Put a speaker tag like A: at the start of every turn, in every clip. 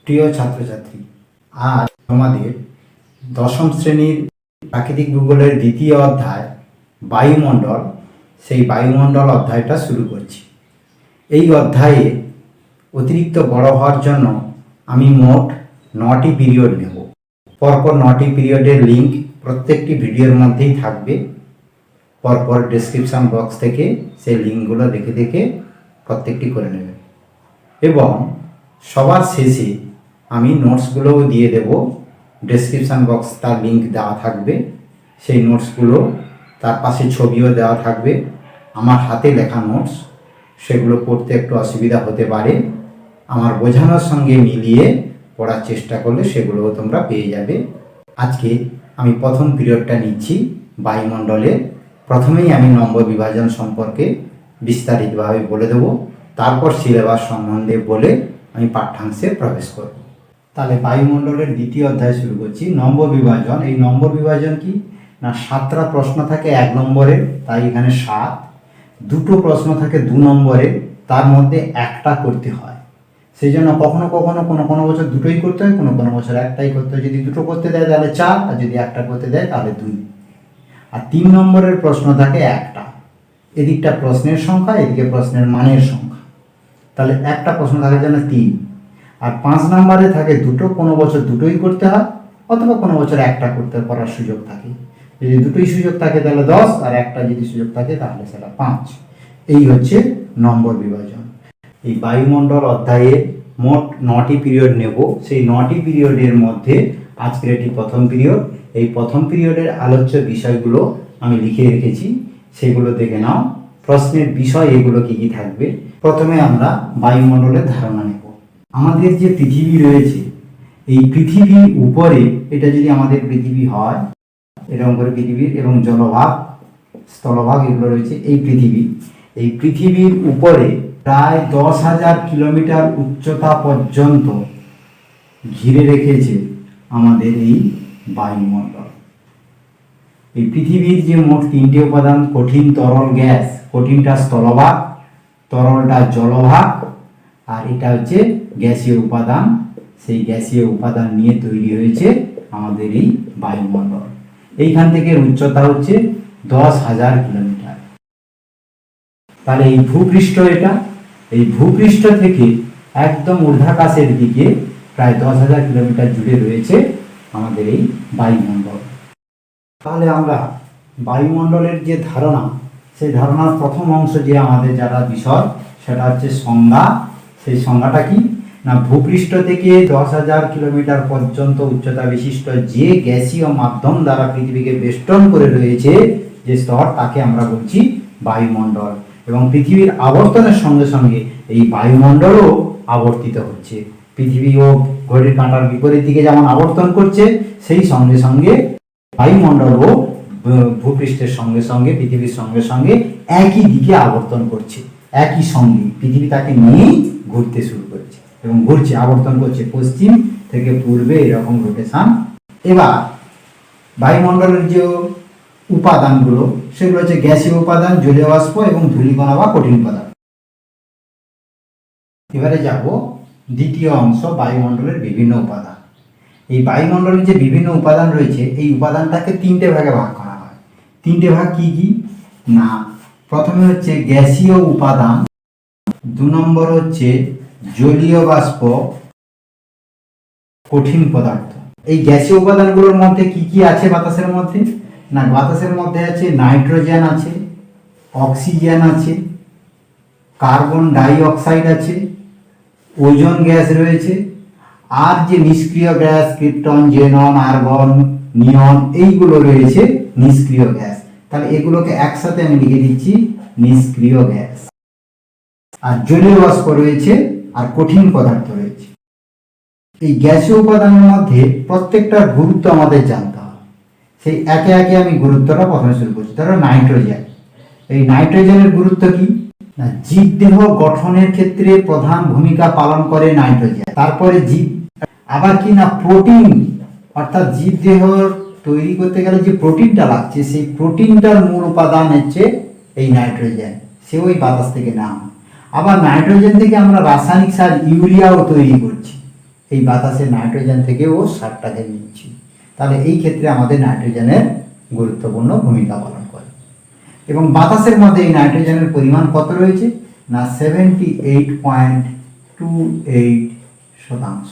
A: প্রিয় ছাত্রছাত্রী, আজ আমাদের দশম শ্রেণীর প্রাকৃতিক ভূগোলের দ্বিতীয় অধ্যায় বায়ুমণ্ডল, সেই বায়ুমণ্ডল অধ্যায়টা শুরু করছি। এই অধ্যায়ে অতিরিক্ত বড় হওয়ার জন্য আমি মোট 9টি পিরিয়ড নেব। পরপর 9টি পিরিয়ডের লিঙ্ক প্রত্যেকটি ভিডিওর মধ্যেই থাকবে। পরপর ডেসক্রিপশন বক্স থেকে সেই লিঙ্কগুলো দেখে দেখে প্রত্যেকটি করে নেবে এবং সবার শেষে আমি নোটসগুলোও দিয়ে দেব। ডেসক্রিপশান বক্স তার লিঙ্ক দেওয়া থাকবে, সেই নোটসগুলো তার পাশে ছবিও দেওয়া থাকবে। আমার হাতে লেখা নোটস, সেগুলো পড়তে একটু অসুবিধা হতে পারে, আমার বোঝানোর সঙ্গে মিলিয়ে পড়ার চেষ্টা করলে সেগুলোও তোমরা পেয়ে যাবে। আজকে আমি প্রথম পিরিয়ডটা নিচ্ছি বায়ুমণ্ডলে। প্রথমেই আমি নম্বর বিভাজন সম্পর্কে বিস্তারিতভাবে বলে দেব, তারপর সিলেবাস সম্বন্ধে বলে আমি পাঠ্যাংশে প্রবেশ করব। তাহলে বায়ুমণ্ডলের দ্বিতীয় অধ্যায় শুরু করছি। নম্বর বিভাজন। এই নম্বর বিভাজন কি না, 7টা প্রশ্ন থাকে 1 নম্বরের, তাই এখানে 7। 2টো প্রশ্ন থাকে 2 নম্বরের, তার মধ্যে একটা করতে হয়। সেই জন্য কখনো কখনো কোনো বছর 2টোই করতে হয়, কোনো বছর একটাই করতে হয়। যদি 2টো করতে দেয় তাহলে 4, আর যদি একটা করতে দেয় তাহলে 2। আর 3 নম্বরের প্রশ্ন থাকে একটা। এদিকটা প্রশ্নের সংখ্যা, এদিকে প্রশ্নের মানের সংখ্যা, তাহলে একটা প্রশ্ন থাকে যেন 3। আর 5 নম্বরে থাকে 2টো, কোনো বছর 2টোই করতে হয়, অথবা কোনো বছর একটা করতে করার সুযোগ থাকে। যদি 2টোই সুযোগ থাকে তাহলে 10, আর একটা যদি সুযোগ থাকে তাহলে সেটা 5। এই হচ্ছে নম্বর বিভাজন। এই বায়ুমণ্ডল অধ্যায়ে মোট 9টি পিরিয়ড নেব। সেই 9টি পিরিয়ডের মধ্যে আজকের এটি প্রথম পিরিয়ড। এই প্রথম পিরিয়ডের আলোচ্য বিষয়গুলো আমি লিখে রেখেছি, সেগুলো দেখে নাও। প্রশ্নের বিষয় এগুলো কি কি থাকবে। প্রথমে আমরা বায়ুমণ্ডলের ধারণা নেব। আমাদের যে পৃথিবী রয়েছে, এই পৃথিবীর উপরে, এটা যদি আমাদের পৃথিবী হয়, এরকম করে পৃথিবীর এবং জলভাগ, স্থলভাগ এগুলো রয়েছে। এই পৃথিবীর উপরে প্রায় 10,000 কিলোমিটার উচ্চতা পর্যন্ত ঘিরে রেখেছে আমাদের এই বায়ুমণ্ডল। এই পৃথিবীর যে মোট 3টে উপাদান, কঠিন, তরল, গ্যাস। কঠিনটা স্থলভাগ, তরলটা জলভাগ, আর এটা হচ্ছে গ্যাসীয় উপাদান। সেই গ্যাসীয় উপাদান নিয়ে তৈরি হয়েছে আমাদের এই বায়ুমণ্ডল। এইখান থেকে উচ্চতা হচ্ছে 10,000 কিলোমিটার। তাহলে এই ভূপৃষ্ঠ, এটা এই ভূপৃষ্ঠ থেকে একদম ঊর্ধ্বাকাশের দিকে প্রায় 10,000 কিলোমিটার জুড়ে রয়েছে আমাদের এই বায়ুমণ্ডল। তাহলে আমরা বায়ুমণ্ডলের যে ধারণা, সেই ধারণার প্রথম অংশ যে আমাদের যারা বিষয়, সেটা হচ্ছে সংজ্ঞা। সেই সংজ্ঞাটা কি না, ভূপৃষ্ঠ থেকে 10,000 কিলোমিটার পর্যন্ত উচ্চতা বিশিষ্ট যে গ্যাসীয় মাধ্যম দ্বারা পৃথিবীকে বেষ্টন করে রয়েছে যে স্তর, তাকে আমরা বলছি বায়ুমণ্ডল। এবং পৃথিবীর আবর্তনের সঙ্গে সঙ্গে এই বায়ুমণ্ডলও আবর্তিত হচ্ছে। পৃথিবীও ঘড়ির কাঁটার বিপরীত দিকে যেমন আবর্তন করছে, সেই সঙ্গে সঙ্গে বায়ুমণ্ডলও ভূপৃষ্ঠের সঙ্গে সঙ্গে, পৃথিবীর সঙ্গে সঙ্গে একই দিকে আবর্তন করছে। একই সঙ্গে পৃথিবী তাকে নিয়েই ঘুরতে শুরু করেছে এবং ঘুরছে, আবর্তন করছে পশ্চিম থেকে পূর্বে, এরকম রোটেশন। এবার বায়ুমণ্ডলের যে উপাদানগুলো, সেগুলো হচ্ছে গ্যাসীয় উপাদান, জলীয় বাষ্প এবং ধূলিকণা বা কঠিন পদার্থ। এবারে যাব দ্বিতীয় অংশ, বায়ুমণ্ডলের বিভিন্ন উপাদান। এই বায়ুমণ্ডলের যে বিভিন্ন উপাদান রয়েছে, এই উপাদানটাকে 3টে ভাগে ভাগ করা হয়। 3টে ভাগ কি কি না, প্রথমে হচ্ছে গ্যাসীয় উপাদান, 2 নম্বর হচ্ছে জলীয় বাষ্প, কঠিন পদার্থ। এই গ্যাসীয় উপাদানগুলোর মধ্যে কি কি আছে বাতাসের মধ্যে না, বাতাসের মধ্যে আছে নাইট্রোজেন আছে, অক্সিজেন আছে, কার্বন ডাই অক্সাইড আছে, ওজোন গ্যাস রয়েছে, আর যে নিষ্ক্রিয় গ্যাস, ক্রিপ্টন, জেনন, আর্গন, নিয়ন, এইগুলো রয়েছে নিষ্ক্রিয় গ্যাস। তাহলে এগুলোকে একসাথে আমি লিখে দিচ্ছি নিষ্ক্রিয় গ্যাস। আর জলীয় বাষ্প রয়েছে, আর কঠিন পদার্থ রয়েছে। এই গ্যাসীয় উপাদানের মধ্যে প্রত্যেকটার গুরুত্ব আমাদের জানতে হবে। সেই একে একে আমি গুরুত্বটা প্রথমে শুরু করছি। ধরো নাইট্রোজেন। এই নাইট্রোজেনের গুরুত্ব কি না, জীবদেহ গঠনের ক্ষেত্রে প্রধান ভূমিকা পালন করে নাইট্রোজেন। তারপরে জীব আবার কি না, প্রোটিন, অর্থাৎ জীবদেহ তৈরি করতে গেলে যে প্রোটিনটা লাগছে, সেই প্রোটিনটার মূল উপাদান হচ্ছে এই নাইট্রোজেন। সে ওই বাতাস থেকে নেওয়া। আবার নাইট্রোজেন থেকে আমরা রাসায়নিক সার ইউরিয়াও তৈরি করছি। এই বাতাসের নাইট্রোজেন থেকেও সারটাকে নিচ্ছি। তাহলে এই ক্ষেত্রে আমাদের নাইট্রোজেনের গুরুত্বপূর্ণ ভূমিকা পালন করে। এবং বাতাসের মধ্যে এই নাইট্রোজেনের পরিমাণ কত রয়েছে না 78.28%।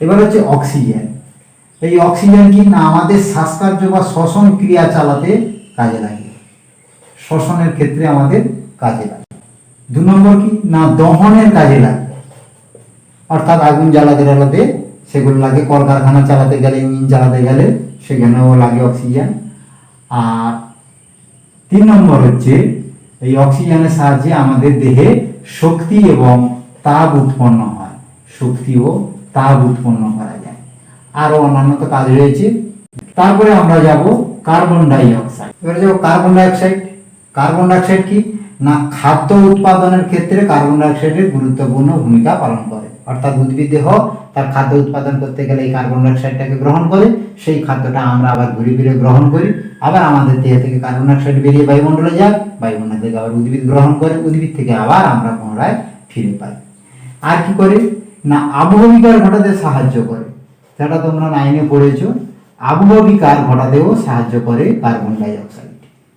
A: এবার হচ্ছে অক্সিজেন। এই অক্সিজেন কি না আমাদের শ্বাসকার্য বা শ্বসন ক্রিয়া চালাতে কাজে লাগে, শ্বসনের ক্ষেত্রে আমাদের কাজে লাগে। 2 নম্বর কি না দহনের কাজে লাগে, অর্থাৎ আগুন জ্বালাতে সেগুলো লাগে, কলকারখানা চালাতে গেলে, ইঞ্জিন চালাতে গেলে সেখানেও লাগে অক্সিজেন। আর 3 নম্বর হচ্ছে এই অক্সিজেনের সাহায্যে আমাদের দেহে শক্তি এবং তাপ উৎপন্ন হয়, শক্তি ও তাপ উৎপন্ন করা যায়। আরো অন্যান্য তো কাজ রয়েছে। তারপরে আমরা যাব কার্বন ডাই অক্সাইড। এবারে যাব carbon die oxide. Carbon die oxide কি না খাদ্য উৎপাদনের ক্ষেত্রে কার্বন ডাই অক্সাইডের গুরুত্বপূর্ণ ভূমিকা পালন করে। অর্থাৎ উদ্ভিদ দেহ তার খাদ্য উৎপাদন করতে গেলে এই কার্বন ডাই অক্সাইডটাকে গ্রহণ করে, সেই খাদ্যটা আমরা আবার ঘুরে ফিরে গ্রহণ করি, আবার আমাদের দেহ থেকে কার্বন ডাই অক্সাইড বেরিয়ে বায়ুমণ্ডলে যায়, বায়ুমণ্ডল থেকে আবার উদ্ভিদ গ্রহণ করে, উদ্ভিদ থেকে আবার আমরা পুনরায় ফিরে পাই। আর কি করে না আবহবিকার ঘটাতে সাহায্য করে, যেটা তোমরা 9-এ পড়েছো। আবহবিকার ঘটাতেও সাহায্য করে কার্বন ডাই অক্সাইড।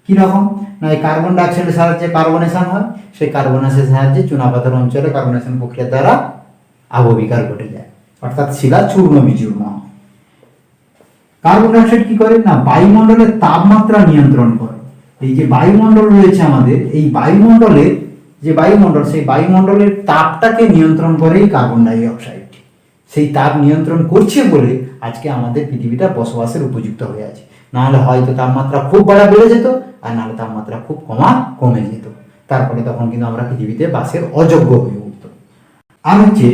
A: কিরকম না এই কার্বন ডাই অক্সাইডের সাহায্যে কার্বনেশন হয়, সেই কার্বনেশনের সাহায্যে চুনাপাথর অঞ্চলে কার্বনেশন প্রক্রিয়ার দ্বারা আবহবিকার ঘটে যায়, অর্থাৎ শিলা চূর্ণ বিচূর্ণ হয়। কার্বন ডাই অক্সাইড কি করে না বায়ুমণ্ডলের তাপমাত্রা নিয়ন্ত্রণ করে। এই যে বায়ুমণ্ডল রয়েছে আমাদের, এই বায়ুমণ্ডলের যে বায়ুমণ্ডল, সেই বায়ুমণ্ডলের তাপটাকে নিয়ন্ত্রণ করে এই কার্বন ডাই অক্সাইড। সেই তাপ নিয়ন্ত্রণ করছে বলে আজকে আমাদের পৃথিবীটা বসবাসের উপযুক্ত হয়ে আছে। নাহলে হয়তো তাপমাত্রা খুব বেড়ে যেত, আর নাহলে তাপমাত্রা খুব কমে যেত। তারপরে তখন কিন্তু আমরা পৃথিবীতে বাসের অযোগ্য হয়ে উঠত। আর হচ্ছে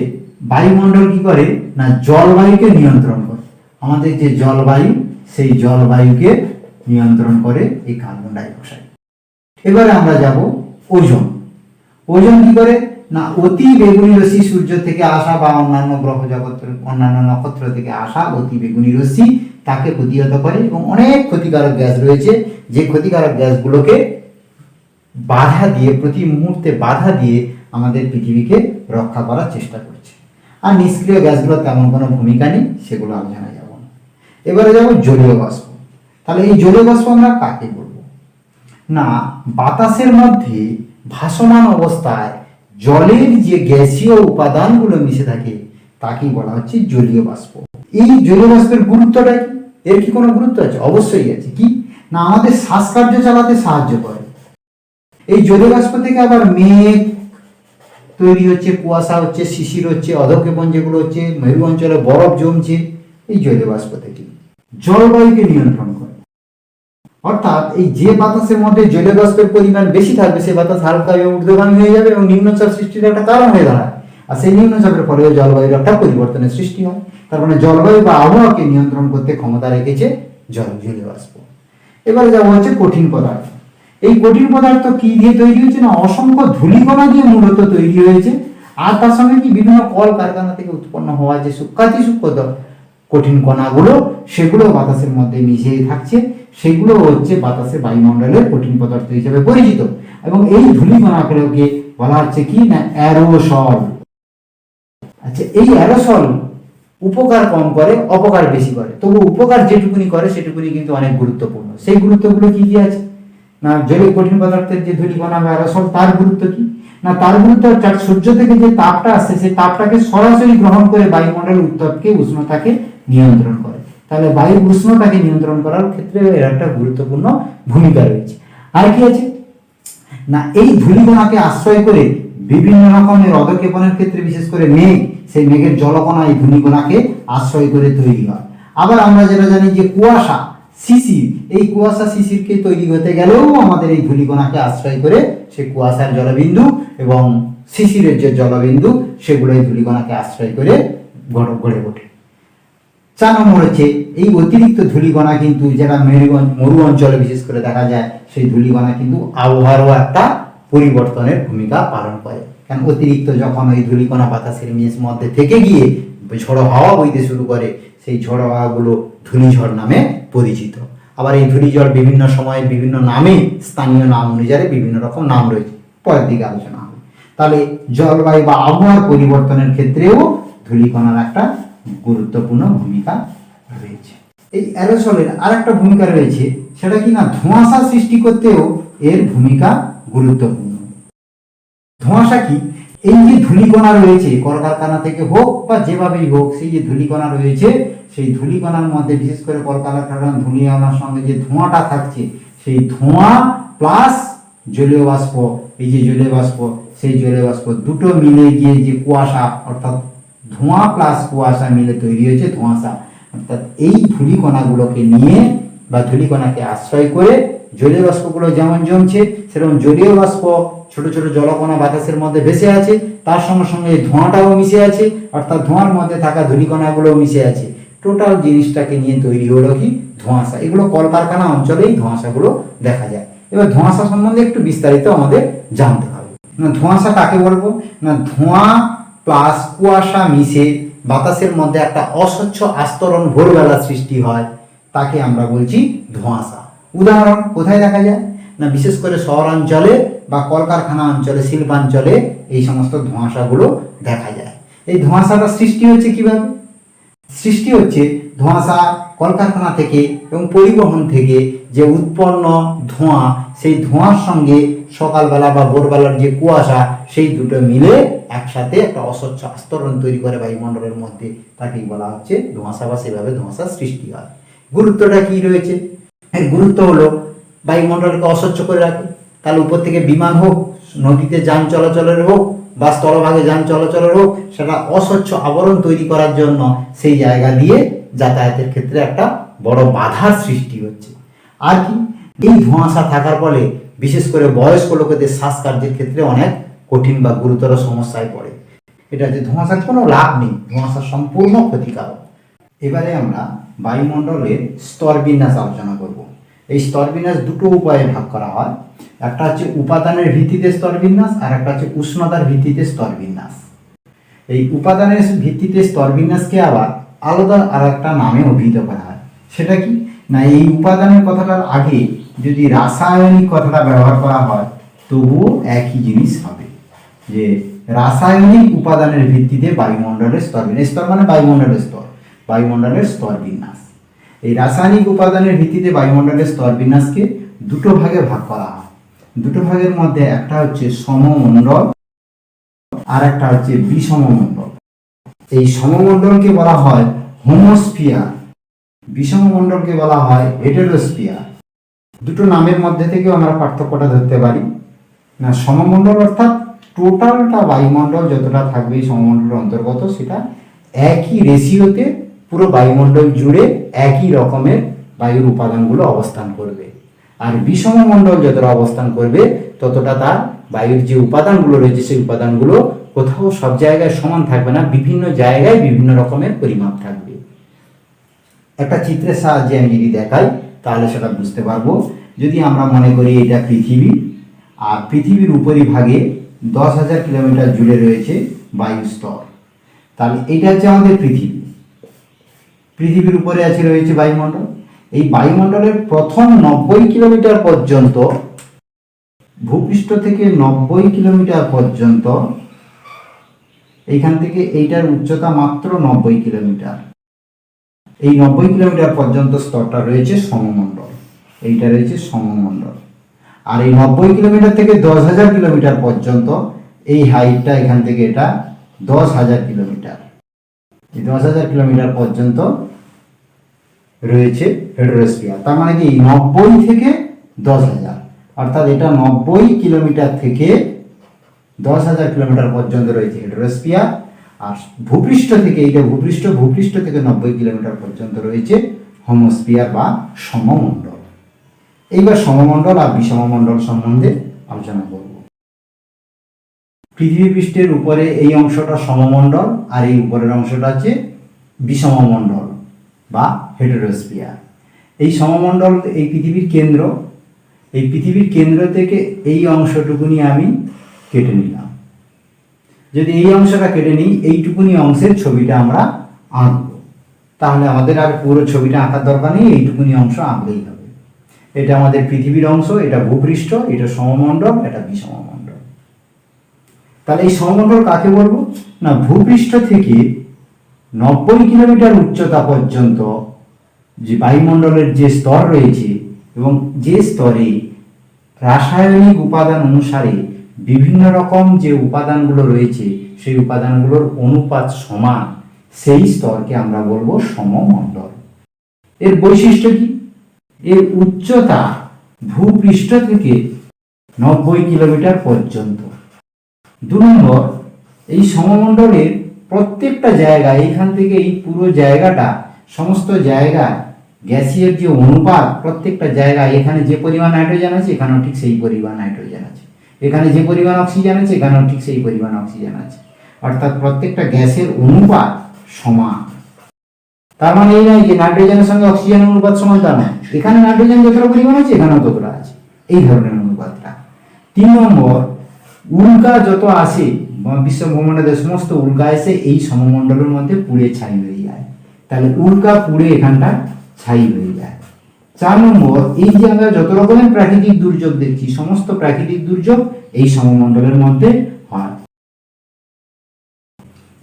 A: বায়ুমণ্ডল কি করে না জলবায়ুকে নিয়ন্ত্রণ করে। আমাদের যে জলবায়ু, সেই জলবায়ুকে নিয়ন্ত্রণ করে এই কার্বন ডাই অক্সাইড। এবারে আমরা যাব ওজোন। ওজোন কি করে না অতি বেগুনি রশ্মি সূর্য থেকে আসা বা অন্যান্য গ্রহ জগৎ, অন্যান্য নক্ষত্র থেকে আসা অতি বেগুনি রশ্মি তাকে প্রতিহত করে, এবং অনেক ক্ষতিকারক গ্যাস রয়েছে যে ক্ষতিকারক গ্যাসগুলোকে বাধা দিয়ে, প্রতি মুহূর্তে বাধা দিয়ে আমাদের পৃথিবীকে রক্ষা করার চেষ্টা করছে। আর নিষ্ক্রিয় গ্যাসগুলোর তেমন কোনো ভূমিকা নেই, সেগুলো আলোচনায় যাব না। এবারে যাব জলীয় বাষ্প। তাহলে এই জলীয় বাষ্প আমরা কাকে বলবো না বাতাসের মধ্যে ভাসমান অবস্থায় জলের যে গ্যাসীয় উপাদানগুলো মিশে থাকে তাকেই বলা হচ্ছে জলীয় বাষ্প। এই জলীয় বাষ্পের গুরুত্বটা কি? এর কি কোনো গুরুত্ব আছে? অবশ্যই আছে। কি না আমাদের শ্বাসকার্য চালাতে সাহায্য করে। এই জলীয় বাষ্প থেকে আবার মেঘ তৈরি হচ্ছে, কুয়াশা হচ্ছে, শিশির হচ্ছে, অধঃক্ষেপণ যেগুলো হচ্ছে, মেরু অঞ্চলে বরফ জমছে, এই জলীয় বাষ্প থেকে। জলবায়ুকে নিয়ন্ত্রণ করে, অর্থাৎ এই যে বাতাসের মধ্যে জলীয় বাষ্পের পরিমাণ বেশি থাকবে সেই বাতাস হালকা এবং ঊর্ধ্বগামী হয়ে যাবে এবং নিম্নচাপ সৃষ্টির একটা কারণ হয়ে দাঁড়ায়। আর সেই নিম্নচাপের ফলে জলবায়ুর একটা পরিবর্তনের সৃষ্টি হয়। তার মানে জলবায়ু বা আবহাওয়াকে নিয়ন্ত্রণ করতে ক্ষমতা রেখেছে জলীয় বাষ্প। এবারে যাবো হচ্ছে কঠিন পদার্থ। এই কঠিন পদার্থ কি দিয়ে তৈরি হয়েছে না অসংখ্য ধূলিকণা দিয়ে মূলত তৈরি হয়েছে। আর তার সঙ্গে কি বিভিন্ন কলকারখানা থেকে উৎপন্ন হওয়া যে সূক্ষ্ম কঠিন কণাগুলো, সেগুলো বাতাসের মধ্যে মিশে থাকছে, সেগুলো হচ্ছে বাতাসে বায়ুমণ্ডলের কঠিন পদার্থ হিসেবে পরিচিত। এবং এই ধূলিকণাগুলোকে বলা হচ্ছে কি না অ্যারোসল। আচ্ছা, এই অ্যারোসল উপকার কম করে, অপকার বেশি করে। তবু উপকার যেটুকুনি করে সেটুকুনি কিন্তু অনেক গুরুত্বপূর্ণ। সেই গুরুত্বগুলো কি কি আছে না জলীয় কঠিন পদার্থের যে ধূলিকণা বা অ্যারোসল, তার গুরুত্ব কি না তার গুরুত্ব সূর্য থেকে যে তাপটা আসছে সেই তাপটাকে সরাসরি গ্রহণ করে বায়ুমণ্ডলের উত্তাপকে, উষ্ণতাকে নিয়ন্ত্রণ করে। তাহলে বায়ুর উষ্ণতাকে নিয়ন্ত্রণ করার ক্ষেত্রে এর একটা গুরুত্বপূর্ণ ভূমিকা রয়েছে। আর কি আছে না এই ধূলিকণাকে আশ্রয় করে বিভিন্ন রকমের অধঃক্ষেপণের ক্ষেত্রে, বিশেষ করে মেঘ, সেই মেঘের জলকণা এই ধূলিকণাকে আশ্রয় করে তৈরি হয়। আবার আমরা যেটা জানি যে কুয়াশা, শিশির, এই কুয়াশা শিশিরকে তৈরি হতে গেলেও আমাদের এই ধূলিকণাকে আশ্রয় করে সেই কুয়াশার জলবিন্দু এবং শিশিরের যে জলবিন্দু সেগুলো এই ধূলিকণাকে আশ্রয় করে গড়ে ওঠে। 4 নম্বর হচ্ছে এই অতিরিক্ত ধূলিকণা কিন্তু যেটা মরু অঞ্চলে বিশেষ করে দেখা যায়, সেই ধূলিকণা কিন্তু আবহাওয়ারও একটা পরিবর্তনের ভূমিকা পালন করে। কারণ অতিরিক্ত যখন ওই ধূলিকণা বাতাসের মধ্যে থেকে গিয়ে ঝড়ো হাওয়া বইতে শুরু করে, সেই ঝড়ো হাওয়াগুলো ধূলিঝড় নামে পরিচিত। আবার এই ধূলিঝড় বিভিন্ন সময়ে বিভিন্ন নামে, স্থানীয় নাম অনুযায়ী বিভিন্ন রকম নাম রয়েছে, পরের দিকে আলোচনা হবে। তাহলে জলবায়ু বা আবহাওয়ার পরিবর্তনের ক্ষেত্রেও ধূলিকণার একটা গুরুত্বপূর্ণ ভূমিকা রয়েছে। এই অ্যারোসলের আর একটা ভূমিকা রয়েছে, সেটা কি না ধোঁয়াশা সৃষ্টি করতেও এর ভূমিকা গুরুত্বপূর্ণ। ধোঁয়াশা কি, এই যে ধূলিকণা রয়েছে কলকারখানা থেকে হোক বা যেভাবেই হোক, সেই যে ধূলিকণা রয়েছে সেই ধূলিকণার মধ্যে বিশেষ করে কলকারখানার ধূলিকণার সঙ্গে যে ধোঁয়াটা থাকছে, সেই ধোঁয়া প্লাস জলীয় বাষ্প, এই যে জলীয় বাষ্প, সেই জলীয় বাষ্প দুটো মিলে গিয়ে যে কুয়াশা, অর্থাৎ ধোঁয়া প্লাস কুয়াশা মিলে তৈরি হয়েছে ধোঁয়াশা। অর্থাৎ এই ধূলিকণাগুলোকে নিয়ে বা ধূলিকণাকে আশ্রয় করে জলীয় বাষ্পগুলো যেমন জমছে, সেরকম জলীয় বাষ্প ছোট ছোট জলকণা বাতাসের মধ্যে ভেসে আছে, তার সঙ্গে সঙ্গে ধোঁয়াটাও মিশে আছে, অর্থাৎ ধোঁয়ার মধ্যে থাকা ধূলিকণাগুলো মিশে আছে। টোটাল জিনিসটাকে নিয়ে তৈরি হলো কি ধোঁয়াশা। এগুলো কলকারখানা অঞ্চলেই ধোঁয়াশাগুলো দেখা যায়। এবার ধোঁয়াশা সম্বন্ধে একটু বিস্তারিত আমাদের জানতে হবে। না ধোঁয়াশা কাকে বলবো, না ধোঁয়া প্লাস কুয়াশা মিশে বাতাসের মধ্যে একটা অস্বচ্ছ আস্তরণ ভোরবেলা সৃষ্টি হয়, তাকে আমরা বলছি ধোঁয়াশা। উদাহরণ কোথায় দেখা যায়, না বিশেষ করে শহরাঞ্চলে বা কলকারখানা অঞ্চলে, শিল্পাঞ্চলে এই সমস্ত ধোঁয়াশাগুলো দেখা যায়। এই ধোঁয়াশাটা সৃষ্টি হচ্ছে কিভাবে, সৃষ্টি হচ্ছে ধোঁয়াশা কলকারখানা থেকে এবং পরিবহন থেকে যে উৎপন্ন ধোঁয়া, সেই ধোঁয়ার সঙ্গে সকালবেলা বা ভোরবেলার যে কুয়াশা, সেই দুটো মিলে একসাথে একটা অস্বচ্ছ আস্তরণ তৈরি করে বায়ুমণ্ডলের মধ্যে, তাকেই বলা হচ্ছে ধোঁয়াশা বা সেভাবে ধোঁয়াশা সৃষ্টি হয়। গুরুত্বটা কি রয়েছে, এর গুরুত্ব হলো বায়ুমণ্ডলকে অস্বচ্ছ করে রাখে। তাহলে উপর থেকে বিমান হোক, নদীতে যান চলাচলের হোক বা স্থলভাগে যান চলাচলের হোক, সেটা অস্বচ্ছ আবরণ তৈরি করার জন্য সেই জায়গা দিয়ে যাতায়াতের ক্ষেত্রে একটা বড় বাধার সৃষ্টি হচ্ছে। আর কি, এই ধোঁয়াশা থাকার ফলে বিশেষ করে বয়স্ক লোকেদের শ্বাসকার্যের ক্ষেত্রে অনেক কঠিন বা গুরুতর সমস্যায় পড়ে। এটা যে ধোঁয়াশার কোনো লাভ নেই, ধোঁয়াশা সম্পূর্ণ ক্ষতিকারক। এবারে আমরা বায়ুমণ্ডলের স্তর বিন্যাস আলোচনা করব। এই স্তর বিন্যাস দুটো উপায়ে ভাগ করা হয়, একটা হচ্ছে উপাদানের ভিত্তিতে স্তর বিন্যাস, আর একটা হচ্ছে উষ্ণতার ভিত্তিতে স্তর বিন্যাস। এই উপাদানের ভিত্তিতে স্তর বিন্যাসকে আবার আলাদা আর একটা নামে অভিহিত করা হয়। সেটা কি না, এই উপাদানের কথাটার আগে যদি রাসায়নিক কথাটা ব্যবহার করা হয় তবুও একই জিনিস হবে, যে রাসায়নিক উপাদানের ভিত্তিতে বায়ুমণ্ডলের স্তর বিন্যাস। স্তর মানে বায়ুমণ্ডলের স্তর, বায়ুমণ্ডলের স্তর বিন্যাস। এই রাসায়নিক উপাদানের ভিত্তিতে বায়ুমণ্ডলের স্তর বিন্যাসকে দুটো ভাগে ভাগ করা হয়। দুটো ভাগের মধ্যে একটা হচ্ছে সমমণ্ডল আর একটা হচ্ছে বিষমমণ্ডল। এই সমমণ্ডলকে বলা হয় হোমোস্ফিয়ার, বিষমমণ্ডলকে বলা হয় হেটেরোস্ফিয়ার। দুটো নামের মধ্যে থেকেও আমরা পার্থক্যটা ধরতে পারি। না সমমণ্ডল অর্থাৎ টোটালটা বায়ুমণ্ডল যতটা থাকবে এই সমমণ্ডলের অন্তর্গত, সেটা একই রেশিওতে পুরো বায়ুমণ্ডল জুড়ে একই রকমের বায়ুর উপাদানগুলো অবস্থান করবে। আর বিষমমণ্ডল যতটা অবস্থান করবে ততটা তার বায়ুর যে উপাদানগুলো রয়েছে সেই উপাদানগুলো কোথাও সব জায়গায় সমান থাকবে না, বিভিন্ন জায়গায় বিভিন্ন রকমের পরিমাপ থাকবে। একটা চিত্রের সাহায্যে আমি যদি দেখাই তাহলে সেটা বুঝতে পারবো। যদি আমরা মনে করি এটা পৃথিবী, আর পৃথিবীর উপরিভাগে 10,000 কিলোমিটার জুড়ে রয়েছে বায়ুস্তর, তাহলে এটা হচ্ছে আমাদের পৃথিবী। পৃথিবীর উপরে আছে রয়েছে বায়ুমণ্ডল। এই বায়ুমণ্ডলের প্রথম 90 কিলোমিটার পর্যন্ত, ভূপৃষ্ঠ থেকে 90 কিলোমিটার পর্যন্ত, এইখান থেকে এইটার উচ্চতা মাত্র 90 কিলোমিটার, এই 90 কিলোমিটার পর্যন্ত স্তরটা রয়েছে সমমণ্ডল, এইটা রয়েছে সমমণ্ডল। আর এই 90 কিলোমিটার থেকে 10,000 কিলোমিটার পর্যন্ত এই হাইটটা, এখান থেকে এটা 10,000 কিলোমিটার, এই 10,000 কিলোমিটার পর্যন্ত রয়েছে হেটেরোস্ফিয়ার। তার মানে কি 90 থেকে 10,000, অর্থাৎ এটা 90 কিলোমিটার থেকে 10,000 কিলোমিটার পর্যন্ত রয়েছে হেটেরোস্ফিয়ার। আর ভূপৃষ্ঠ থেকে, এইটা ভূপৃষ্ঠ থেকে 90 কিলোমিটার পর্যন্ত রয়েছে হোমোস্ফিয়ার বা সমমণ্ডল। এইবার সমমণ্ডল আর বিষমমণ্ডল সম্বন্ধে আলোচনা করব। পৃথিবী পৃষ্ঠের উপরে এই অংশটা সমমণ্ডল আর এই উপরের অংশটা হচ্ছে বিষমমণ্ডল বা হেটেরোস্ফিয়ার। এই সমমণ্ডল এই পৃথিবীর কেন্দ্র, এই পৃথিবীর কেন্দ্র থেকে এই অংশটুকুনি আমি কেটে নিলাম। যদি এই অংশটা কেটে নিই, এইটুকুনি অংশের ছবিটা আমরা আঁকবো, তাহলে আমাদের আর পুরো ছবিটা আঁকার দরকার নেই, এইটুকুনি অংশ আঁকলেই হবে। এটা আমাদের পৃথিবীর অংশ, এটা ভূপৃষ্ঠ, এটা সমমণ্ডল, এটা বিষমমণ্ডল। তাহলে এই সমমণ্ডল কাকে বলবো, না ভূপৃষ্ঠ থেকে 90 কিলোমিটার উচ্চতা পর্যন্ত যে বায়ুমণ্ডলের যে স্তর রয়েছে এবং যে স্তরে রাসায়নিক উপাদান অনুসারে বিভিন্ন রকম যে উপাদানগুলো রয়েছে সেই উপাদানগুলোর অনুপাত সমান, সেই স্তরকে আমরা বলবো সমমণ্ডল। এর বৈশিষ্ট্য কি? এর উচ্চতা ভূপৃষ্ঠ থেকে 90 কিলোমিটার পর্যন্ত। 2 নম্বর, এই সমমণ্ডলের প্রত্যেকটা জায়গায়, এইখান থেকে এই পুরো জায়গাটা, সমস্ত জায়গায় গ্যাসীয় যে অনুপাত, প্রত্যেকটা জায়গায় এখানে যে পরিমাণ নাইট্রোজেন আছে এখানেও ঠিক সেই পরিমাণ নাইট্রোজেন আছে, এখানে যে পরিমাণ অক্সিজেন আছে এখানেও ঠিক সেই পরিমাণ অক্সিজেন আছে, অর্থাৎ প্রত্যেকটা গ্যাসের অনুপাত সমান। তার মানে এই নয় যে নাইট্রোজেনের সঙ্গে অক্সিজেনের অনুপাত সমান, তা নয়, এখানে নাইট্রোজেন যতটা পরিমাণ আছে এখানেও ততটা আছে, এই ধরনের অনুপাতটা। 3 নম্বর, উল্কা যত আসে বিশ্ব ব্রহ্মাণ্ডের সমস্ত উল্কা এসে এই সমমণ্ডলের মধ্যে পুড়ে ছাই হয়ে যায়, তাহলে উল্কা পুড়ে এখানটা ছাই হয়ে যায়। 4 নম্বর, এই যে আমরা যত রকমের প্রাকৃতিক দুর্যোগ দেখছি সমস্ত প্রাকৃতিক দুর্যোগ এই সমমণ্ডলের মধ্যে হয়।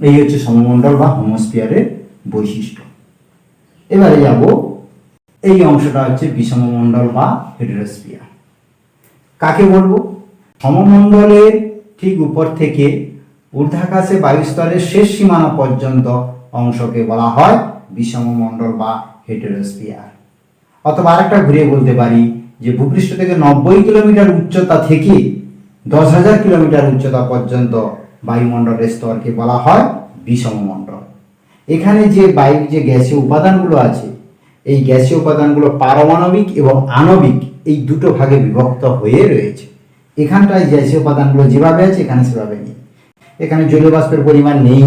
A: এই হচ্ছে সমমণ্ডল বা হোমোস্ফিয়ারের বৈশিষ্ট্য। এবারে যাব, এই অংশটা হচ্ছে বিষমমণ্ডল বা হেটেরোস্ফিয়ার। কাকে বলবো? সমমণ্ডলের ঠিক উপর থেকে ঊর্ধ্বাকাশে বায়ুস্তরের শেষ সীমানা পর্যন্ত অংশকে বলা হয় বিষমমণ্ডল বা হেটেরোস্ফিয়ার। অথবা আরেকটা ঘুরিয়ে বলতে পারি যে ভূপৃষ্ঠ থেকে 90 কিলোমিটার উচ্চতা থেকে 10,000 কিলোমিটার উচ্চতা পর্যন্ত বায়ুমণ্ডলের স্তরকে বলা হয় বিষমমণ্ডল। এখানে যে বায়ুর যে গ্যাসীয় উপাদানগুলো আছে, এই গ্যাসীয় উপাদানগুলো পারমাণবিক এবং আণবিক এই দুটো ভাগে বিভক্ত হয়ে রয়েছে। এখানটায় গ্যাসীয় উপাদানগুলো যেভাবে আছে এখানে সেভাবে নেই, এখানে জলীয় বাষ্পের পরিমাণ নেই,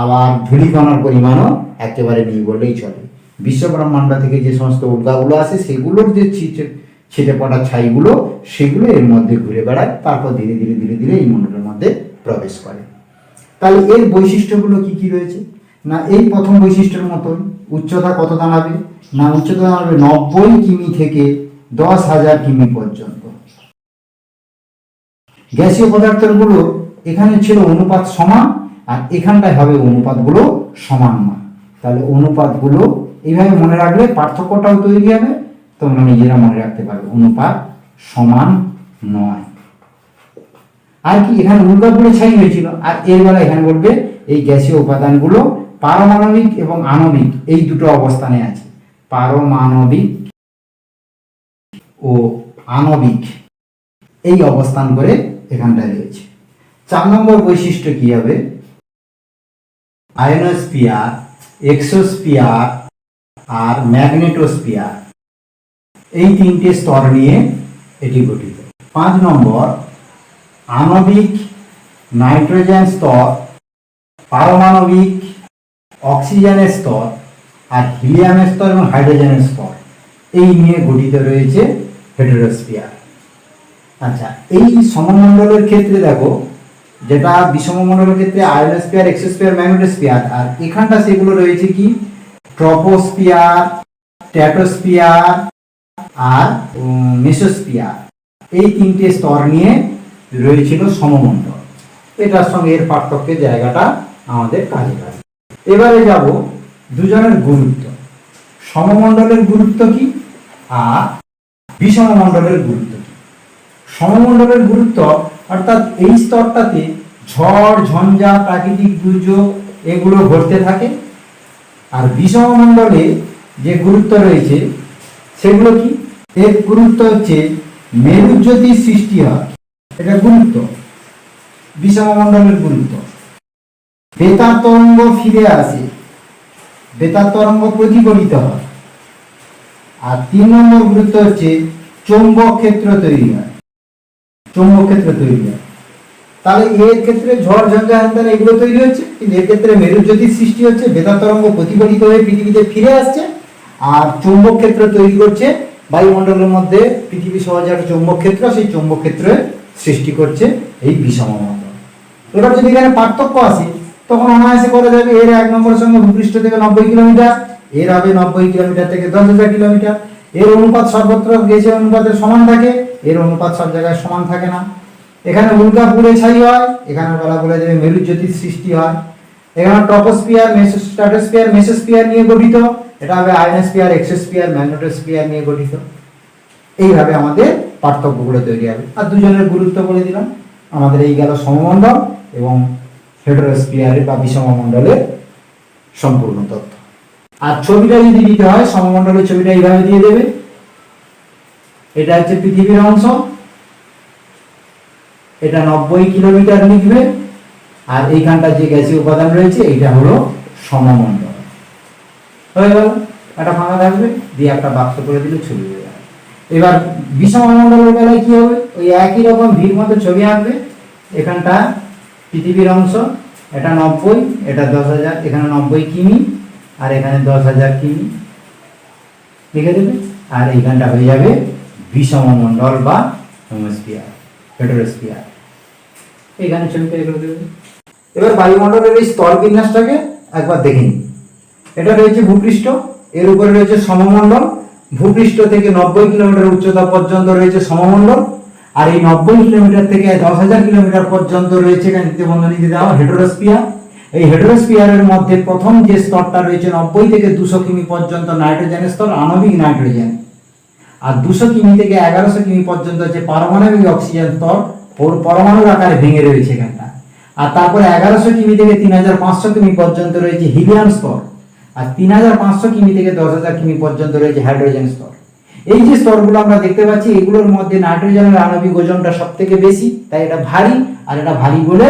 A: আবার ধূলিকণার পরিমাণও একেবারে নেই বললেই চলে। বিশ্বব্রহ্মাণ্ড থেকে যে সমস্ত উল্কাগুলো আসে সেগুলোর যে ছিটে পড়া ছাইগুলো সেগুলো এর মধ্যে ঘুরে বেড়ায়, তারপর ধীরে ধীরে ধীরে ধীরে এই মণ্ডলের মধ্যে প্রবেশ করে। তাহলে এর বৈশিষ্ট্যগুলো কি কি রয়েছে? না, এই প্রথম বৈশিষ্ট্যের মতন উচ্চতা কত দাঁড়াবে? না, উচ্চতা দাঁড়াবে 90 কিমি থেকে 10,000 কিমি পর্যন্ত। গ্যাসীয় পদার্থগুলো এখানে ছিল অনুপাত সমান, আর এখানটায় হবে অনুপাতগুলো সমান নয়। তাহলে অনুপাতগুলো এইভাবে মনে রাখলে পার্থক্যটাও তৈরি হবে, তোমরা নিজেরা মনে রাখতে পারবে অনুপাত সমান নয়। আর কি, এখানে উল্কা পুড়ে ছাই হয়েছিল, আর এর বেলা এখানে বলবে এই গ্যাসীয় উপাদানগুলো পারমাণবিক এবং আণবিক এই দুটো অবস্থানে আছে, পারমাণবিক ও আণবিক এই অবস্থান করে এখানটায় রয়েছে। 4 নম্বর বৈশিষ্ট্য কি হবে? আয়নোস্ফিয়ার, এক্সোস্ফিয়ার আর ম্যাগনেটোস্ফিয়ার, এই 3টে স্তর নিয়ে এটি গঠিত। 5 নম্বর, আণবিক নাইট্রোজেন স্তর, পারমাণবিক অক্সিজেনের স্তর আর হিলিয়ামের স্তর এবং হাইড্রোজেনের স্তর, এই নিয়ে গঠিত রয়েছে হেটেরোস্ফিয়ার। আচ্ছা, এই সমমণ্ডলের ক্ষেত্রে দেখো, যেটা বিষমমণ্ডলের ক্ষেত্রে আয়নোস্ফিয়ার, এক্সোস্ফিয়ার, ম্যাগনেটোস্ফিয়ার, আর এখানটা সেগুলো রয়েছে কি ট্রপোস্ফিয়ার, স্ট্র্যাটোস্ফিয়ার আর মেসোস্ফিয়ার, এই 3টে স্তর নিয়ে রয়েছিল সমমণ্ডল। এটার সঙ্গে এর পার্থক্যের জায়গাটা আমাদের কাজে লাগে। এবারে যাব দুজনের গুরুত্ব, সমমণ্ডলের গুরুত্ব কি আর বিষমমণ্ডলের গুরুত্ব কি। সমমণ্ডলের গুরুত্ব অর্থাৎ এই স্তরটাতে ঝড় ঝঞ্ঝা, প্রাকৃতিক দুর্যোগ এগুলো ঘটতে থাকে, আর বিষমমণ্ডলে যে গুরুত্ব রয়েছে সেগুলো কি? এর গুরুত্ব হচ্ছে মেরুজ্যোতির সৃষ্টি হয়, এটা গুরুত্ব বিষমমণ্ডলের গুরুত্ব। বেতার তরঙ্গ ফিরে আসে, বেতার তরঙ্গ প্রতিফলিত হয়। আর 3 নম্বর গুরুত্ব হচ্ছে চৌম্বক ক্ষেত্র তৈরি হয়, চৌম্বক ক্ষেত্র তৈরি হয়। তাহলে এর ক্ষেত্রে ঝড় ঝঞ্ঝা হ্যান এগুলো তৈরি হচ্ছে, কিন্তু এর ক্ষেত্রে মেরুজ্যোতির সৃষ্টি হচ্ছে, বেতার তরঙ্গ প্রতিফলিত হয়ে পৃথিবীতে ফিরে আসছে, আর চৌম্বক ক্ষেত্র তৈরি করছে বায়ুমণ্ডলের মধ্যে। পৃথিবী সহজে একটা চৌম্বক ক্ষেত্র, সেই চৌম্বক ক্ষেত্রের সৃষ্টি করছে এই বিষমমণ্ডল। এবার যদি এখানে পার্থক্য আসে তখন অনায়াসে করা যাবে, এর 1 নম্বরের সঙ্গে ভূপৃষ্ঠ থেকে 90 কিলোমিটার, এর হবে 90 কিলোমিটার থেকে 10,000 কিলোমিটার। এর অনুপাত সর্বত্র গ্যাসের অনুপাতের সমান থাকে, এর অনুপাত সব জায়গায় সমান থাকে না। এখানে উল্কা পুড়ে ছাই হয়, এখানে বলা বলে দেবে মেরুজ্যোতির সৃষ্টি হয়। এখানে ট্রপোস্ফিয়ার, স্ট্র্যাটোস্ফিয়ার, মেসোস্ফিয়ার নিয়ে গঠিত। এটা হবে আয়নোস্ফিয়ার, এক্সোস্ফিয়ার, ম্যাগনেটোস্ফিয়ার নিয়ে গঠিত। এইভাবে আমাদের পার্থক্যগুলো তৈরি হবে। আর দুজনের গুরুত্ব বলে দিলাম। আমাদের এই গেল সমমণ্ডল এবং হেটেরোস্ফিয়ারের বা বিষমমণ্ডলের সম্পূর্ণ তথ্য। আর ছবিটা যদি দিতে হয়, সমমণ্ডলের ছবিটা এইভাবে দিয়ে দেবে। এটা হচ্ছে পৃথিবীর অংশ, এটা 90 কিলোমিটার লিখবে। আর এইখানটা যে গ্যাসীয় উপাদান রয়েছে এইটা হলো সমমণ্ডল। হয়ে গেল, একটা ফাঁকা থাকবে, দিয়ে একটা বাক্স করে দিলে ছবি হয়ে যাবে। এবার বিষমমণ্ডলের বেলায় কি হবে, ওই একই রকম ভির মতো ছবি আঁকবে। এখানটা পৃথিবীর অংশ, এটা 90, এটা 10,000, এখানে 90 কিমি আর এখানে 10,000 কিমি লিখে দেবে। আর এইখানটা হয়ে যাবে বিষমমণ্ডল বা হোমোস্ফিয়ার, হেটেরোস্ফিয়ার। এখানে ছবিটা এগুলো দেবে। এবার বায়ুমণ্ডলের এই স্তর বিন্যাসটাকে একবার দেখে নিই। এটা রয়েছে ভূপৃষ্ঠ, এর উপরে রয়েছে সমমণ্ডল। ভূপৃষ্ঠ থেকে 90 কিলোমিটার উচ্চতা পর্যন্ত রয়েছে সমমণ্ডল। আর এই 90 কিলোমিটার থেকে 10,000 কিলোমিটার পর্যন্ত রয়েছে বন্ধনীতে দেওয়া হেটেরোস্ফিয়ার। এই হেটেরোস্ফিয়ারের মধ্যে প্রথম যে স্তরটা রয়েছে 90 থেকে 200 কিমি পর্যন্ত নাইট্রোজেনের স্তর, আণবিক নাইট্রোজেন। আর 200 কিমি থেকে 1100 কিমি পর্যন্ত যে পারমাণবিক অক্সিজেন স্তর, ওর পরমাণুর আকারে ভেঙে রয়েছে এখানটা। আর তারপরে 1100 কিমি থেকে 3500 কিমি পর্যন্ত রয়েছে হিলিয়াম স্তর। আর 3500 কিমি থেকে 10,000 কিমি পর্যন্ত রয়েছে হাইড্রোজেন স্তর। এই যে স্তরগুলো আমরা দেখতে পাচ্ছি, এগুলোর মধ্যে নাইট্রোজেনের আণবিক ওজনটা সব থেকে বেশি, তাই এটা ভারী। আর এটা ভারী বলে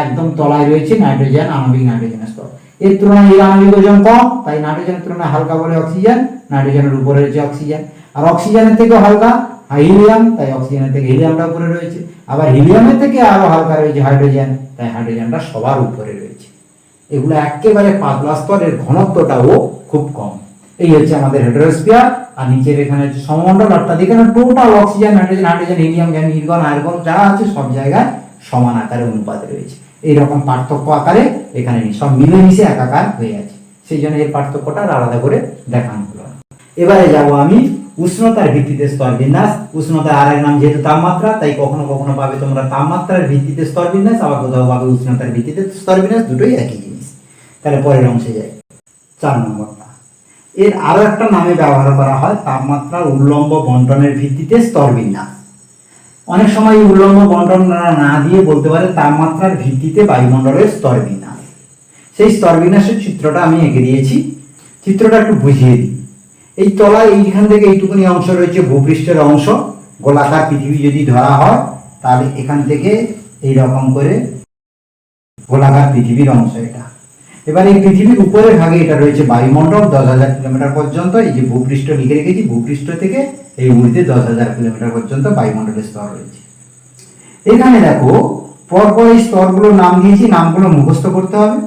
A: একদম তলায় রয়েছে নাইট্রোজেন, আণবিক নাইট্রোজেনের স্তর। এর তুলনায় এর আণবিক ওজন কম, তাই নাইট্রোজেনের তুলনায় হালকা বলে অক্সিজেন, নাইট্রোজেনের উপরে রয়েছে অক্সিজেন। আর অক্সিজেনের থেকেও হালকা হিলিয়াম, তাই অক্সিজেনের থেকে হিলিয়ামটা উপরে রয়েছে। আবার হিলিয়ামের থেকে আরো হালকা রয়েছে হাইড্রোজেন, তাই হাইড্রোজেনটা সবার উপরে রয়েছে। এগুলো একেবারে পাতলা স্তর, এর ঘনত্বটাও খুব কম। এই হচ্ছে আমাদের হেটেরোস্ফিয়ার। আর নিচের এখানে হচ্ছে সমমণ্ডল, অর্থাৎ এখানে total oxygen, nitrogen, hydrogen, helium, argon, argon যা আছে সব জায়গায় সমান আকারে অনুপাতে রয়েছে। এইরকম পার্থক্য আকারে এখানে নেই, সব মিলেমিশে একাকার হয়ে আছে। সেই জন্য এর পার্থক্যটা আলাদা করে দেখানো হলো। এবারে যাব আমি উষ্ণতার ভিত্তিতে স্তর বিন্যাস। উষ্ণতার আরেক নাম যেহেতু তাপমাত্রা, তাই কখনো কখনো পাবে তোমরা তাপমাত্রার ভিত্তিতে স্তর বিন্যাস, আবার কোথাও পাবে উষ্ণতার ভিত্তিতে স্তর বিন্যাস, দুটোই একই জিনিস। তাহলে পরের অংশে যাই, 4 নম্বরটা। এর আরো একটা নামে ব্যবহার করা হয় তাপমাত্রা উল্লম্ব বন্টনের ভিত্তিতে স্তর বিন্যাস। অনেক সময় এই উল্লম্ব বন্টন না দিয়ে বলতে পারে তাপমাত্রার ভিত্তিতে বায়ুমণ্ডলের স্তর বিন্যাস। সেই স্তর বিন্যাসের চিত্রটা আমি এঁকে দিয়েছি, চিত্রটা একটু বুঝিয়ে দিই। এই তলায় এইখান থেকে এইটুকুনি অংশ রয়েছে ভূপৃষ্ঠের অংশ। গোলাকার পৃথিবী যদি ধরা হয়, তাহলে এখান থেকে এইরকম করে গোলাকার পৃথিবীর অংশ এটা। এবার এই পৃথিবীর উপরের ভাগে এটা রয়েছে বায়ুমণ্ডল 10,000 কিলোমিটার পর্যন্ত। এই যে ভূপৃষ্ঠ লিখে রেখেছি, ভূপৃষ্ঠ থেকে এই ঊর্ধ্বে 10,000 কিলোমিটার পর্যন্ত বায়ুমণ্ডলের স্তর রয়েছে। এখানে দেখো পরপর এই স্তরগুলোর নাম দিয়েছি, নামগুলো মুখস্থ করতে হবে।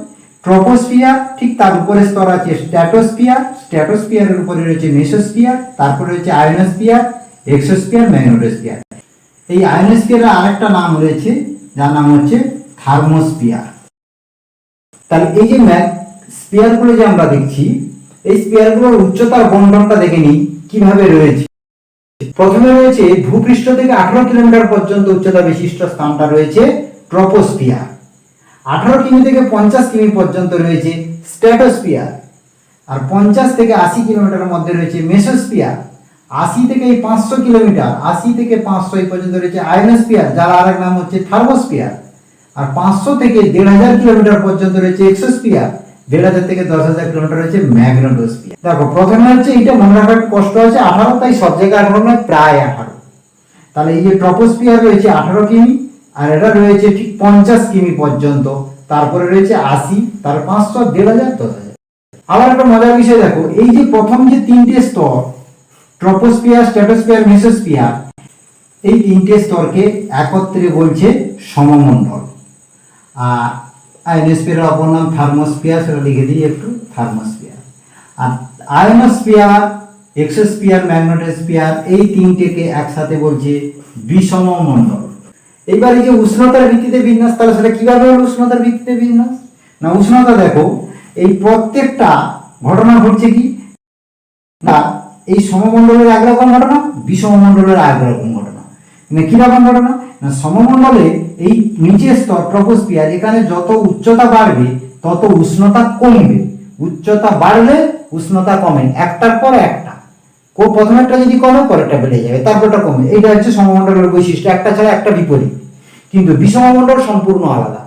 A: ট্রপোস্ফিয়ার, ঠিক তার উপরে স্তর আছে স্ট্র্যাটোস্ফিয়ার, স্ট্র্যাটোস্ফিয়ারের উপরে রয়েছে মেসোস্ফিয়ার, তারপরে রয়েছে আয়নোস্ফিয়ার, এক্সোস্ফিয়ার, ম্যাগনেটোস্ফিয়ার। এই আয়নোস্ফিয়ারের আরেকটা নাম রয়েছে, যার নাম হচ্ছে থার্মোস্ফিয়ার। তাহলে এই যে স্পিয়ারগুলো যে আমরা দেখছি, এই স্পিয়ারগুলোর উচ্চতার বন্টনটা দেখে নিই কিভাবে রয়েছে। প্রথমে রয়েছে ভূপৃষ্ঠ থেকে 18 কিলোমিটার পর্যন্ত উচ্চতা বিশিষ্ট স্থানটা রয়েছে ট্রপোস্ফিয়ার। 18 কিমি থেকে 50 কিমি পর্যন্ত রয়েছে স্ট্র্যাটোস্ফিয়ার। আর 50 থেকে 80 কিলোমিটারের মধ্যে রয়েছে মেসোস্ফিয়ার। 80 থেকে 500 কিলোমিটার, 80 থেকে 500 এই পর্যন্ত রয়েছে আয়নোস্ফিয়ার, যার আরেক নাম হচ্ছে থার্মোস্ফিয়ার। আর 500 থেকে 1,500 কিলোমিটার পর্যন্ত রয়েছে এক্সোস্ফিয়ার। 1,500 থেকে 10,000 কিলোমিটার রয়েছে ম্যাগনেটোস্ফিয়ার। দেখো প্রথমে হচ্ছে এটা মনে রাখার একটু কষ্ট আছে, 18, তাই সব জায়গায় 18 নয়, প্রায় 18। তাহলে এই যে ট্রপোস্ফিয়ার রয়েছে 18 কিমি, আর এটা রয়েছে ঠিক 50 কিমি পর্যন্ত। তারপরে রয়েছে 80, তার 500, 1,500, 10,000। আবার একটা মজার বিষয় দেখো, এই যে প্রথম যে তিনটে স্তর ট্রপোস্ফিয়ার, স্ট্র্যাটোস্ফিয়ার, মেসোস্ফিয়ার, এই তিনটে স্তরকে একত্রে বলছে সমমণ্ডল। আর আয়নোস্ফিয়ারের অপর নাম থার্মোস্ফিয়ার, সেটা লিখে দিই একটু, থার্মোস্ফিয়ার। আর আয়নোস্ফিয়ার, এক্সোস্ফিয়ার, ম্যাগনেটোস্ফিয়ার, এই তিনটেকে একসাথে বলছে বিষমমণ্ডল। এইবার এই যে উষ্ণতার ভিত্তিতে বিন্যাস, তাহলে সেটা কিভাবে হলো উষ্ণতার ভিত্তিতে বিন্যাস? না, উষ্ণতা দেখো এই প্রত্যেকটা ঘটনা ঘটছে কি না, এই সমমণ্ডলের একরকম ঘটনা, বিষমমণ্ডলের একরকম ঘটনা। মানে কিরকম ঘটনা না, সমমণ্ডলে এই নিচের স্তর ট্রপোস্ফিয়ার, এখানে যত উচ্চতা বাড়বে তত উষ্ণতা কমবে, উচ্চতা বাড়লে উষ্ণতা কমে, একটার পর একটা, প্রথমেরটা যদি কমে পরেরটা বেড়ে যাবে, তারপরটা কমে। এইটা হচ্ছে সমমণ্ডলের বৈশিষ্ট্য, একটা ছাড়া একটা বিপরীত। কিন্তু বিষমমণ্ডল সম্পূর্ণ আলাদা।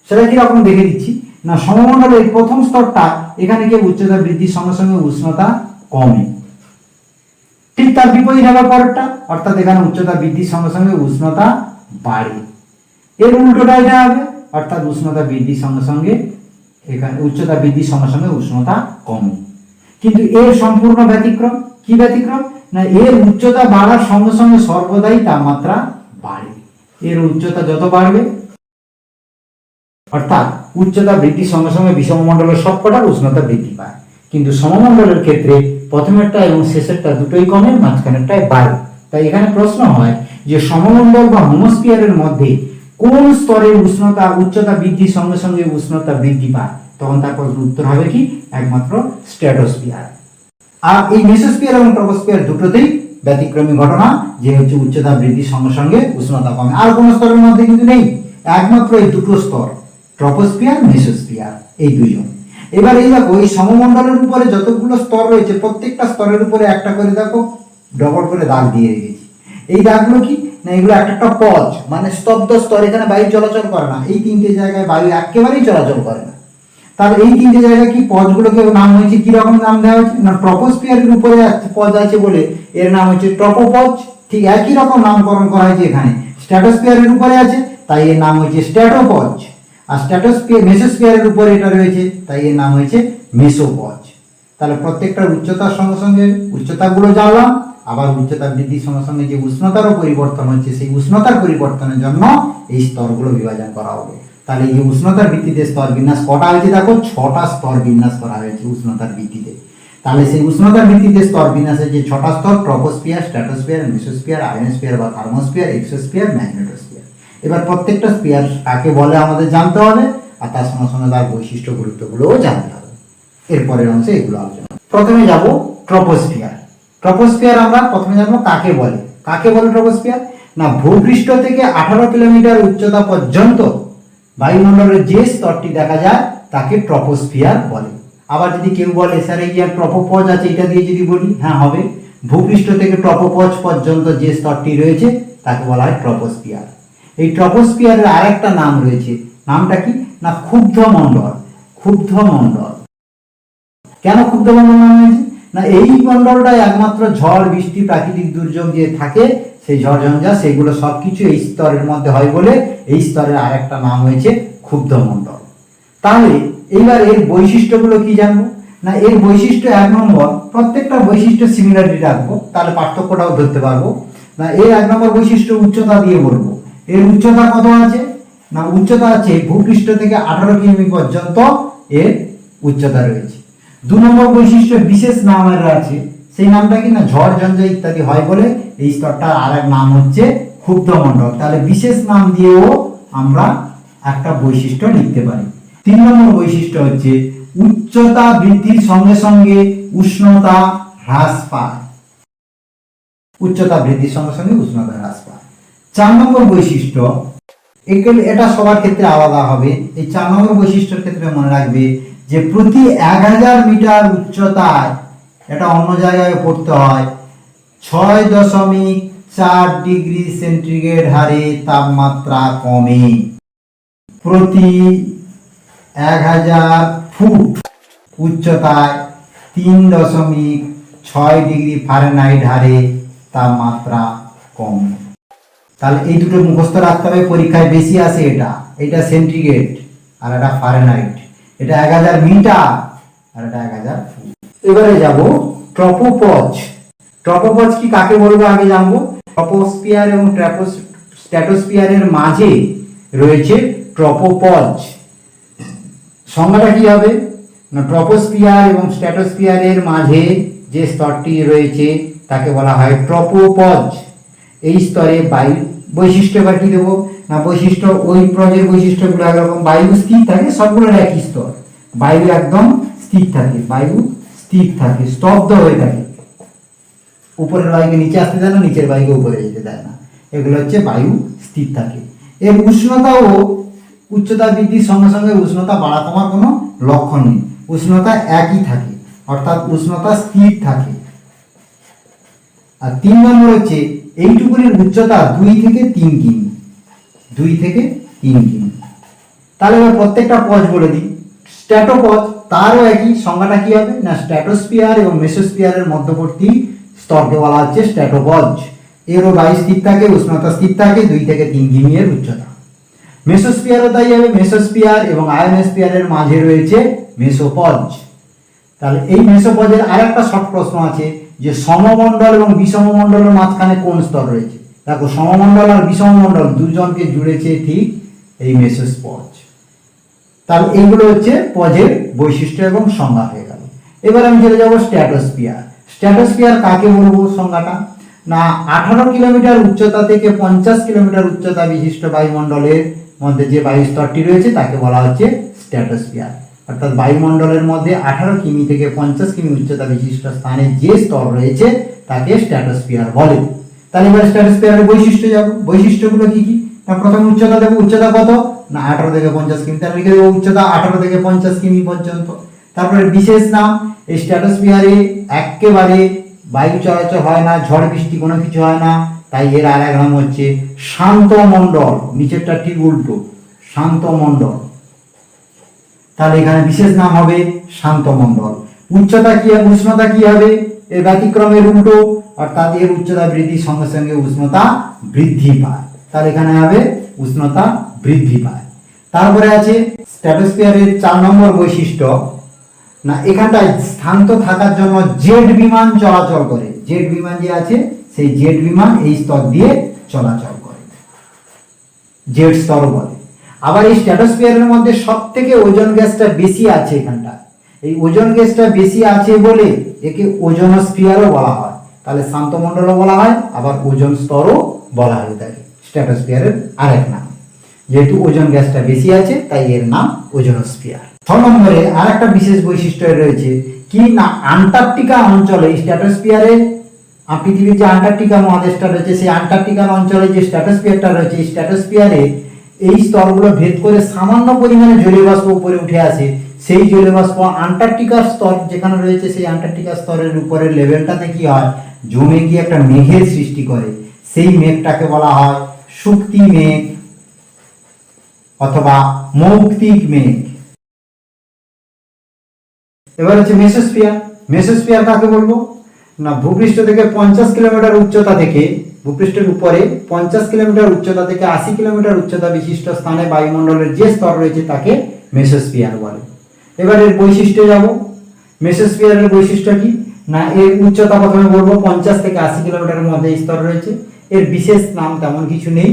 A: সেটা কিরকম দেখে দিচ্ছি না, সমমণ্ডলের প্রথম স্তরটা, এখানে কি উচ্চতা বৃদ্ধির সঙ্গে সঙ্গে উষ্ণতা কমে, ঠিক তার বিপরীত হবে পরেরটা, অর্থাৎ এখানে উচ্চতা বৃদ্ধির সঙ্গে সঙ্গে উষ্ণতা বাড়ে। এর উল্টোটা এটা হবে, অর্থাৎ উষ্ণতা বৃদ্ধির সঙ্গে সঙ্গে এখানে উচ্চতা বৃদ্ধির সঙ্গে সঙ্গে উষ্ণতা কমে। কিন্তু এর সম্পূর্ণ ব্যতিক্রম। কি ব্যতিক্রম না, এর উচ্চতা বাড়ার সঙ্গে সঙ্গে সর্বদাই তাপমাত্রা বাড়ে। এর উচ্চতা যত বাড়বে, অর্থাৎ উচ্চতা বৃদ্ধির সঙ্গে সঙ্গে বিষমমণ্ডলের সবকটার উষ্ণতা বৃদ্ধি পায়। কিন্তু সমমণ্ডলের ক্ষেত্রে প্রথমেরটা এবং শেষেরটা দুটোই কমে, মাঝখানেরটাই বাড়ে। তাই এখানে প্রশ্ন হয় যে সমমণ্ডল বা হোমোস্ফিয়ারের মধ্যে কোন স্তরের উচ্চতা বৃদ্ধির সঙ্গে সঙ্গে উষ্ণতা বৃদ্ধি পায়, তখন তারপর উত্তর হবে কি, একমাত্র স্ট্র্যাটোস্ফিয়ার। আর এই মেসোস্ফিয়ার এবং ট্রপোস্ফিয়ার দুটোতেই ব্যতিক্রমী ঘটনা, যে হচ্ছে উচ্চতা বৃদ্ধির সঙ্গে সঙ্গে উষ্ণতা কমে। আর কোন স্তরের মধ্যে কিন্তু নেই, একমাত্র এই দুটো স্তর, ট্রপোস্ফিয়ার, মেসোস্ফিয়ার, এই দুইজন। এবার এই দেখো, এই সমমণ্ডলের উপরে যতগুলো স্তর রয়েছে, প্রত্যেকটা স্তরের উপরে একটা করে দেখো ডবল করে দাগ দিয়ে রেখেছি। এই দাগগুলো কি না, এগুলো একটা একটা পজ, মানে স্তব্ধ স্তর, এখানে বায়ু চলাচল করে না। এই তিনটে জায়গায় বায়ু একেবারেই চলাচল করে না। তাহলে এই তিনটে জায়গায় কি পজগুলোকে নাম হয়েছে, কি রকম নাম দেওয়া হয়েছে না, ট্রপোস্ফিয়ারের উপরে পজ আছে বলে এর নাম হচ্ছে ট্রপোপজ। ঠিক একই রকম নামকরণ করা হয়েছে এখানে, স্ট্র্যাটোস্ফিয়ারের উপরে আছে তাই এর নাম হয়েছে স্ট্র্যাটোপজ, আর মেসোস্ফিয়ারের উপরে এটা রয়েছে তাই এর নাম হয়েছে মেসোপজ। তাহলে প্রত্যেকটার উচ্চতার সঙ্গে সঙ্গে উচ্চতাগুলো জানলাম, আবার উচ্চতা বৃদ্ধির সঙ্গে সঙ্গে যে উষ্ণতারও পরিবর্তন হচ্ছে, সেই উষ্ণতার পরিবর্তনের জন্য এই স্তরগুলো বিভাজন করা হবে। তাহলে এই উষ্ণতার ভিত্তিতে স্তর বিন্যাস কটা হয়েছে দেখো, 6টা স্তর বিন্যাস করা হয়েছে উষ্ণতার ভিত্তিতে। তাহলে সেই উষ্ণতার ভিত্তিতে স্তর বিন্যাসের যে 6টা স্তর, ট্রপোস্ফিয়ার, স্ট্র্যাটোস্ফিয়ার, মেসোস্ফিয়ার, আয়োনোস্ফিয়ার বা থার্মোস্ফিয়ার, এক্সোস্ফিয়ার, ম্যাগনেটোস্ফিয়ার। এবার প্রত্যেকটা স্ফিয়ার কাকে বলে আমাদের জানতে হবে, আর তার সঙ্গে সঙ্গে তার বৈশিষ্ট্য গুরুত্বগুলোও জানতে হবে। এরপরের অংশে এগুলো আলোচনা। প্রথমে যাব ট্রপোস্ফিয়ার। ট্রপোস্ফিয়ার আমরা প্রথমে জানবো কাকে বলে। কাকে বলে ট্রপোস্ফিয়ার না, ভূপৃষ্ঠ থেকে 18 কিলোমিটার উচ্চতা পর্যন্ত বায়ুমণ্ডলের যে স্তরটি দেখা যায় তাকে ট্রপোস্ফিয়ার বলে। আবার যদি কেউ বলে স্যার এই যে ট্রপোপজ আছে, এটা দিয়ে যদি বলি, হ্যাঁ হবে, ভূপৃষ্ঠ থেকে ট্রপোপজ পর্যন্ত যে স্তরটি রয়েছে তাকে বলা হয় ট্রপোস্ফিয়ার। এই ট্রপোস্ফিয়ারের আরেকটা নাম রয়েছে, নামটা কি না, ক্ষুব্ধ মণ্ডল। ক্ষুব্ধ মণ্ডল। কেন ক্ষুব্ধ মণ্ডল নাম হয়েছে না, এই মণ্ডলটাই একমাত্র ঝড় বৃষ্টি প্রাকৃতিক দুর্যোগ যে থাকে, সেই ঝড় ঝঞ্ঝা সেগুলো সবকিছু এই স্তরের মধ্যে হয় বলে এই স্তরের আরেকটা নাম হয়েছে ক্ষুব্ধ মণ্ডল। তাহলে এইবার এর বৈশিষ্ট্যগুলো কি জানবো না, এর বৈশিষ্ট্য 1 নম্বর, প্রত্যেকটা বৈশিষ্ট্য সিমিলারিটি রাখবো, তাহলে পার্থক্যটাও ধরতে পারবো না। এর 1 নম্বর বৈশিষ্ট্য উচ্চতা দিয়ে বলবো। এর উচ্চতা কত আছে না, উচ্চতা আছে ভূপৃষ্ঠ থেকে 18 কিমি পর্যন্ত এর উচ্চতা রয়েছে। 2 নম্বর বৈশিষ্ট্য বিশেষ নামের আছে, সেই নামটা কি না, ঝড় ঝঞ্ঝা ইত্যাদি হয় বলে এই স্তরটার আরেক নাম হচ্ছে ক্ষুব্ধ মণ্ডল। তাহলে বিশেষ নাম দিয়েও আমরা একটা বৈশিষ্ট্য লিখতে পারি। 3 নম্বর বৈশিষ্ট্য হচ্ছে উচ্চতা বৃদ্ধির সঙ্গে সঙ্গে উষ্ণতা হ্রাস পায়। উচ্চতা বৃদ্ধির সঙ্গে সঙ্গে উষ্ণতা হ্রাস পায়। 4 নম্বর বৈশিষ্ট্য, এটা সবার ক্ষেত্রে আলাদা হবে। এই 4 নম্বর বৈশিষ্ট্যের ক্ষেত্রে মনে রাখবে যে প্রতি 1000 মিটার উচ্চতায়, এটা অন্য জায়গায় পড়তে হয়, 6.4 ডিগ্রি সেন্টিগ্রেড হারে তাপমাত্রা কমে। প্রতি 1000 ফুট উচ্চতায় 3.6 ডিগ্রি ফারেনহাইট হারে তাপমাত্রা কমে। তাহলে এই দুটো মুখস্থ রাখতে হবে, পরীক্ষায় বেশি আসে। এটা সেন্টিগ্রেড আর এটা ফারেনহাইট। এটা 1000 মিটার আর এটা 1000 ফুট। এবারে যাব ট্রপোপজ। ট্রপোপজ কি কাকে বলবো আগে জানবো। ট্রপোস্ফিয়ার এবং স্ট্র্যাটোস্ফিয়ারের মাঝে রয়েছে ট্রপোপজ। সংজ্ঞাটা কি হবে না, ট্রপোস্ফিয়ার এবং স্ট্র্যাটোস্ফিয়ারের মাঝে যে স্তরটি রয়েছে তাকে বলা হয় ট্রপোপজ। এই স্তরে বায়ু বৈশিষ্ট্য বা কি দেবো না, বৈশিষ্ট্য ওই পজের বৈশিষ্ট্যগুলো একরকম, বায়ু স্থির থাকে, সবগুলোর একই স্তর, বায়ু একদম স্থির থাকে, বায়ু স্থির থাকে, স্তব্ধ হয়ে থাকে, উপরের বায়ুকে নিচে আসতে দেয় না, নিচের বায়ুকে উপরে যেতে দেয় না, এগুলো হচ্ছে বায়ু স্থির থাকে। এর উষ্ণতাও উচ্চতা বৃদ্ধির সঙ্গে সঙ্গে উষ্ণতা বাড়া কমার কোনো লক্ষণ নেই, উষ্ণতা একই থাকে, অর্থাৎ উষ্ণতা স্থির থাকে। আর 3 নম্বর হচ্ছে এইটুকুনির উচ্চতা 2 থেকে 3 কিমি, 2 থেকে 3 কিমি। তাহলে এবার প্রত্যেকটা পজ বলে দিই। স্ট্র্যাটোপজ, তারও একই সংজ্ঞাটা কি হবে না, স্ট্র্যাটোস্ফিয়ার এবং মেসোস্ফিয়ারের মধ্যবর্তী স্তরকে বলা হচ্ছে স্ট্র্যাটোপজ। এরও বায়ু স্থির থাকে, উষ্ণতা স্থির থাকে, 2 থেকে 3 কিমি এর উচ্চতা। মেসোস্ফিয়ারও তাই হবে, মেসোস্ফিয়ার এবং আয়োনোস্ফিয়ারের মাঝে রয়েছে মেসোপজ। তাহলে এই মেসোপজের আরেকটা শর্ট প্রশ্ন আছে যে সমমণ্ডল এবং বিষমমণ্ডলের মাঝখানে কোন স্তর রয়েছে। দেখো, সমমণ্ডল আর বিষমমণ্ডল দুজনকে জুড়েছে ঠিক এই মেসোস্পজ। তাহলে এইগুলো হচ্ছে পজের বৈশিষ্ট্য এবং সংজ্ঞা হয়ে গেল। এবার আমি চলে যাব স্ট্র্যাটোস্ফিয়ার। স্ট্র্যাটোস্ফিয়ার কাকে বলবো সংজ্ঞাটা না, 18 কিলোমিটার উচ্চতা থেকে 50 কিলোমিটার উচ্চতা বিশিষ্ট বায়ুমণ্ডলের মধ্যে যে বায়ু স্তরটি রয়েছে তাকে বলা হচ্ছে স্ট্র্যাটোস্ফিয়ার। অর্থাৎ বায়ুমণ্ডলের মধ্যে 18 কিমি থেকে 50 কিমি উচ্চতা বিশিষ্ট স্থানে যে স্তর রয়েছে তাকে স্ট্র্যাটোস্ফিয়ার বলে। তাহলে এবার স্ট্র্যাটোস্ফিয়ারের বৈশিষ্ট্য যাব। বৈশিষ্ট্যগুলো কি কি না, প্রথমে উচ্চতা দেবো। উচ্চতা কত না 18 থেকে 50 কিমি, তাহলে লিখে দেবো উচ্চতা 18 থেকে 50 কিমি পর্যন্ত। তারপরে বিশেষ নাম, এই স্ট্র্যাটোস্ফিয়ারে একেবারে বায়ু চলাচল হয় না, ঝড় বৃষ্টি কোনো কিছু হয় না, তাই এর আর এক নাম হচ্ছে শান্ত মণ্ডল। নিচেরটা ঠিক উল্টো, শান্ত মণ্ডল। তাহলে এখানে বিশেষ নাম হবে শান্ত মণ্ডল। উচ্চতা কি হবে, উষ্ণতা কি হবে, এর ব্যতিক্রমের উল্টো, অর্থাৎ এর উচ্চতা বৃদ্ধির সঙ্গে সঙ্গে উষ্ণতা বৃদ্ধি পায়। তাহলে এখানে হবে উষ্ণতা বৃদ্ধি পায়। তারপরে আছে স্ট্র্যাটোস্ফিয়ারের 4 নম্বর বৈশিষ্ট্য না, এখানটায় শান্ত থাকার জন্য জেট বিমান চলাচল করে। জেট বিমান যে আছে সেই জেট বিমান এই স্তর দিয়ে চলাচল করে, জেট স্তর বলে। আবার এই স্ট্র্যাটোস্ফিয়ারের মধ্যে সব থেকে ওজোন গ্যাসটা বেশি আছে এখানটা। এই ওজোন গ্যাসটা বেশি আছে বলে একে ওজোনোস্ফিয়ারও বলা হয়। তাহলে শান্ত মণ্ডলও বলা হয়, আবার ওজোন স্তরও বলা হয়ে থাকে স্ট্র্যাটোস্ফিয়ারের আরেক নাম। যেহেতু ওজোন গ্যাসটা বেশি আছে তাই এর নাম ওজোনোস্ফিয়ার। 6 নম্বরে আরেকটা বিশেষ বৈশিষ্ট্য রয়েছে কি না, আন্টার্কটিকা অঞ্চলে স্ট্র্যাটোস্ফিয়ারে, পৃথিবীর যে আন্টার্কটিকা মহাদেশটা রয়েছে সেই আন্টার্কটিকার অঞ্চলে যে স্ট্র্যাটোস্ফিয়ারটা রয়েছে, এই স্ট্র্যাটোস্ফিয়ারে এই স্তরগুলো ভেদ করে সামান্য পরিমাণে জলীয় বাষ্প উপরে উঠে আসে। সেই জলীয় বাষ্প আন্টার্কটিকার স্তর যেখানে রয়েছে সেই আন্টার্কটিকার স্তরের উপরের লেভেলটাতে কি হয়, জমে গিয়ে একটা মেঘের সৃষ্টি করে। সেই মেঘটাকে বলা হয় শুক্তি মেঘ অথবা মৌক্তিক মেঘ। এবার হচ্ছে মেসোস্ফিয়ার। মেসোস্ফিয়ার কাকে বলবো না, ভূপৃষ্ঠ থেকে 50 কিলোমিটার উচ্চতা থেকে, ভূপৃষ্ঠের উপরে 50 কিলোমিটার উচ্চতা থেকে 80 কিলোমিটার উচ্চতা বিশিষ্ট স্থানে বায়ুমণ্ডলের যে স্তর রয়েছে তাকে মেসোস্ফিয়ার বলে। এবার এর বৈশিষ্ট্য যাব। মেসোস্ফিয়ারের বৈশিষ্ট্য কি না, এর উচ্চতা প্রথমে বলবো 50 থেকে 80 কিলোমিটারের মধ্যে এই স্তর রয়েছে। এর বিশেষ নাম তেমন কিছু নেই।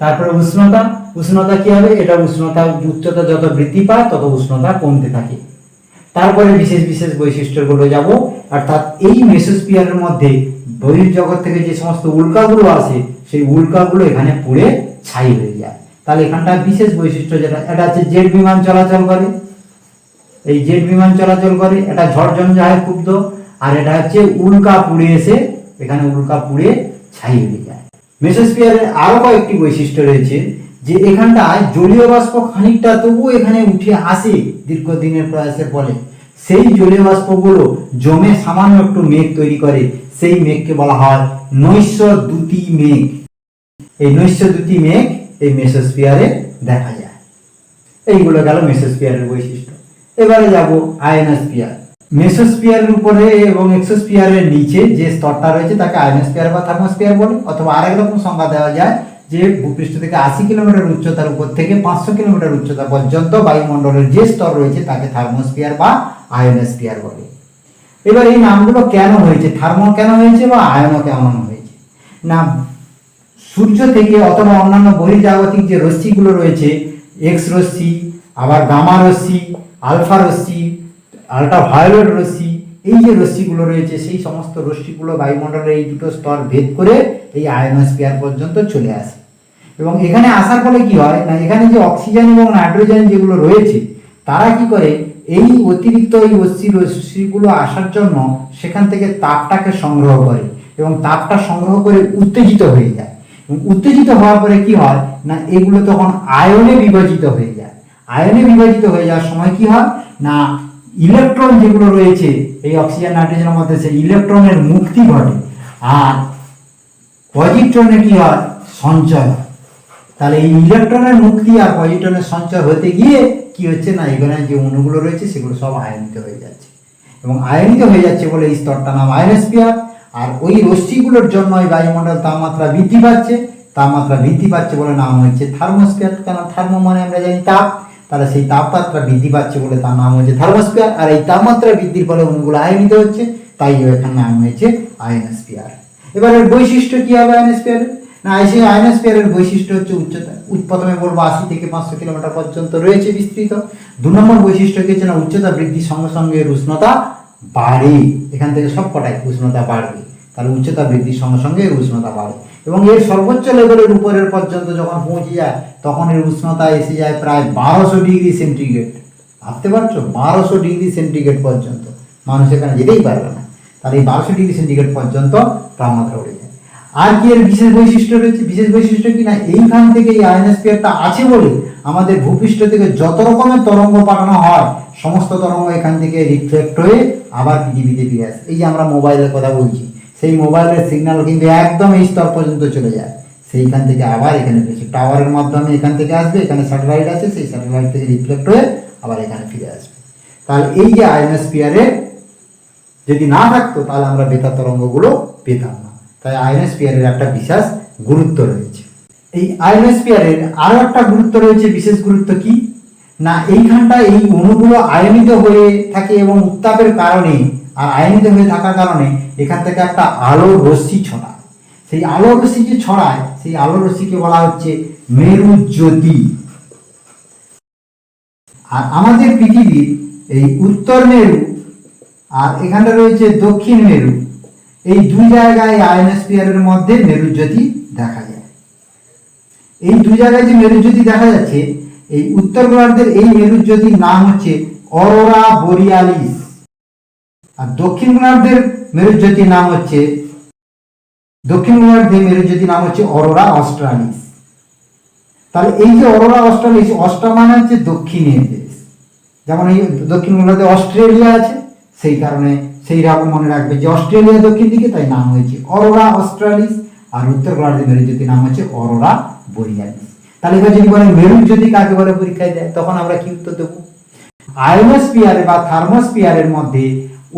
A: তারপরে উষ্ণতা, উষ্ণতা কি হবে, এটা উষ্ণতা উচ্চতা যত বৃদ্ধি পায় তত উষ্ণতা কমতে থাকে। তারপরে বিশেষ বিশেষ বৈশিষ্ট্যগুলো যাব, অর্থাৎ এই মেসোস্ফিয়ারের মধ্যে বহির্জগৎ থেকে যে সমস্ত উল্কাগুলো আসে সেই উল্কাগুলো এখানে পুড়ে ছাই হয়ে যায়। তাহলে এখানটা বিশেষ বৈশিষ্ট্য যেটা, এটা হচ্ছে জেট বিমান চলাচল করে। এই জেট বিমান চলাচল করে, এটা ঝড় ঝঞ্ঝায় ক্ষুব্ধ, আর এটা হচ্ছে উল্কা পুড়ে এসে এখানে উল্কা পুড়ে ছাই হয়ে যায়। মেসোস্ফিয়ারের আরো কয়েকটি বৈশিষ্ট্য রয়েছে যে এখানটায় জলীয় বাষ্প খানিকটা তবুও এখানে উঠে আসে দীর্ঘদিনের প্রয়াসের ফলে। সেই জলীয় বাষ্পগুলো জমে সামান্য একটু মেঘ তৈরি করে, সেই মেঘকে বলা হয় নৈশদ্যুতি মেঘ। এই নৈশদ্যুতি মেঘ এই মেসোস্ফিয়ারে দেখা যায়। এইগুলো গেল মেসোস্ফিয়ারের বৈশিষ্ট্য। এবারে যাব আয়নোস্ফিয়ার। মেসোস্ফিয়ারের উপরে এবং এক্সোস্ফিয়ারের নিচে যে স্তরটা রয়েছে তাকে আয়নোস্ফিয়ার বা থার্মোস্ফিয়ার বলে, অথবা আরেক রকম সংজ্ঞা দেওয়া যায় যে ভূপৃষ্ঠ থেকে 80 কিলোমিটার উচ্চতার উপর থেকে 500 কিলোমিটার উচ্চতা পর্যন্ত বায়ুমণ্ডলের যে স্তর রয়েছে তাকে থার্মোস্ফিয়ার বা আয়নোস্ফিয়ার বলে। এবার এই নামগুলো কেন হয়েছে, থার্মো কেন হয়েছে বা আয়নো কেন হয়েছে না, সূর্য থেকে অথবা অন্যান্য বহির্জাগতিক যে রশ্মিগুলো রয়েছে, এক্স রশ্মি, আবার গামা রশ্মি, আলফা রশ্মি, আল্ট্রাভায়োলেট রশ্মি, এই যে রশ্মিগুলো রয়েছে সেই সমস্ত রশ্মিগুলো বায়ুমণ্ডলের এই দুটো স্তর ভেদ করে এই আয়নোস্ফিয়ার পর্যন্ত চলে আসে। এবং এখানে আসার ফলে কি হয় না, এখানে যে অক্সিজেন এবং নাইট্রোজেন যেগুলো রয়েছে তারা কি করে, এই অতিরিক্ত এই রশ্মিগুলো আসার জন্য সেখান থেকে তাপটাকে সংগ্রহ করে এবং তাপটা সংগ্রহ করে উত্তেজিত হয়ে যায়। এবং উত্তেজিত হওয়ার পরে কি হয় না এগুলো তখন আয়নে বিভাজিত হয়ে যায়। আয়নে বিভাজিত হয়ে যাওয়ার সময় কি হয় না ইলেকট্রন যেগুলো রয়েছে এই অক্সিজেন নাইট্রোজেনের মধ্যে সেই ইলেকট্রনের মুক্তি ঘটে আর পজিট্রনে কি হয় সঞ্চয় হয়। তাহলে এই ইলেকট্রনের মুক্তি আর পজিট্রনের সঞ্চয় হতে গিয়ে কি হচ্ছে না এখানে যে অণুগুলো রয়েছে সেগুলো সব আয়নিত হয়ে যাচ্ছে এবং আয়নিত হয়ে যাচ্ছে বলে এই স্তরটার নাম আয়নোস্ফিয়ার। আর ওই রশ্মিগুলোর জন্য এই বায়ুমণ্ডল তাপমাত্রা বৃদ্ধি পাচ্ছে, তাপমাত্রা বৃদ্ধি পাচ্ছে বলে নাম হচ্ছে থার্মোস্ফিয়ার। কারণ থার্মো মানে আমরা জানি তাপ, তাহলে সেই তাপমাত্রা বৃদ্ধি পাচ্ছে বলে তার নাম হচ্ছে থার্মোস্ফিয়ার। আর এই তাপমাত্রা বৃদ্ধির ফলে অণুগুলো আয়নিত হচ্ছে, তাই এখানে নাম হয়েছে আয়নোস্ফিয়ার। এবার এর বৈশিষ্ট্য কি হবে আয়নোস্ফিয়ারের না সেই আয়নোস্ফিয়ারের বৈশিষ্ট্য হচ্ছে উচ্চতা। প্রথমে বলবো 80 থেকে 500 কিলোমিটার পর্যন্ত রয়েছে বিস্তৃত। 2 নম্বর বৈশিষ্ট্য কি হচ্ছে না উচ্চতা বৃদ্ধির সঙ্গে সঙ্গে এর উষ্ণতা বাড়ে। এখান থেকে সব কটাই উষ্ণতা বাড়বে, তাহলে উচ্চতা বৃদ্ধির সঙ্গে সঙ্গে এর উষ্ণতা বাড়ে এবং এর সর্বোচ্চ লেভেলের উপরের পর্যন্ত যখন পৌঁছে যায় তখন এর উষ্ণতা এসে যায় প্রায় 1200 ডিগ্রি সেন্টিগ্রেড। ভাবতে পারছো 1200 ডিগ্রি সেন্টিগ্রেড পর্যন্ত মানুষ এখানে যেতেই পারবে না, তাহলে এই 1200 ডিগ্রি সেন্টিগ্রেড পর্যন্ত তাপমাত্রা উঠে যায়। আর কি এর বিশেষ বৈশিষ্ট্য রয়েছে? বিশেষ বৈশিষ্ট্য কি না এইখান থেকে এই আয়নোস্ফিয়ারটা আছে বলে আমাদের ভূপৃষ্ঠ থেকে যত রকমের তরঙ্গ পাঠানো হয় সমস্ত তরঙ্গ এখান থেকে রিফ্লেক্ট হয়ে আবার পৃথিবীতে ফিরে আসে। এই যে আমরা মোবাইলের কথা বলছি, সেই মোবাইলের সিগন্যাল কিন্তু একদম এই স্তর পর্যন্ত চলে যায়, সেইখান থেকে আবার এখানে ফিরেছে টাওয়ারের মাধ্যমে এখান থেকে আসবে, এখানে স্যাটেলাইট আছে সেই স্যাটেলাইট থেকে রিফ্লেক্ট হয়ে আবার এখানে ফিরে আসবে। তাহলে এই যে আয়নোস্ফিয়ারে যদি না থাকতো তাহলে আমরা বেতার তরঙ্গগুলো পেতাম না। তাই আয়নোস্ফিয়ারের একটা বিশেষ গুরুত্ব রয়েছে। এই আয়নোস্ফিয়ারের আরো একটা গুরুত্ব রয়েছে, বিশেষ গুরুত্ব কি না এইখানটা এই অণুগুলো আয়নিত হয়ে থাকে এবং উত্তাপের কারণে আর আয়নিত হয়ে থাকার কারণে এখান থেকে একটা আলোর রশ্মি ছড়ায়। সেই আলোর রশ্মি যে ছড়ায় সেই আলোর রশ্মিকে বলা হচ্ছে মেরুজ্যোতি। আর আমাদের পৃথিবীর এই উত্তর মেরু আর এখানটা রয়েছে দক্ষিণ মেরু, এই দুই জায়গায় আয়নোস্ফিয়ারের মধ্যে মেরুজ্যোতি দেখা যায়। এই দুই জায়গায় যে মেরুজ্যোতি দেখা যাচ্ছে এই উত্তর গোলার্ধের এই মেরুজ্যোতির নাম হচ্ছে অরোরা বোরিয়ালিস আর দক্ষিণ গোলার্ধের মেরুজ্যোতির নাম হচ্ছে অরোরা অস্ট্রালিস। তাহলে এই যে অরোরা অস্ট্রালিস, অস্ট্রা মানে হচ্ছে দক্ষিণের দেশ, যেমন এই দক্ষিণ গোলার্ধে অস্ট্রেলিয়া আছে সেই কারণে সেই রকম মনে রাখবে যে অস্ট্রেলিয়া দক্ষিণ দিকে, তাই নাম হয়েছে অরোরা অস্ট্রালিস। আর উত্তর গোলার্ধের মেরুজ্যোতির নাম হচ্ছে অরোরা বোরিয়ালিস। তাহলে এবার যদি বলে মেরুজ্যোতি কাকে বলে পরীক্ষায় দেয় তখন আমরা কি উত্তর দেবো? আয়নোস্ফিয়ার বা থার্মোস্ফিয়ারের মধ্যে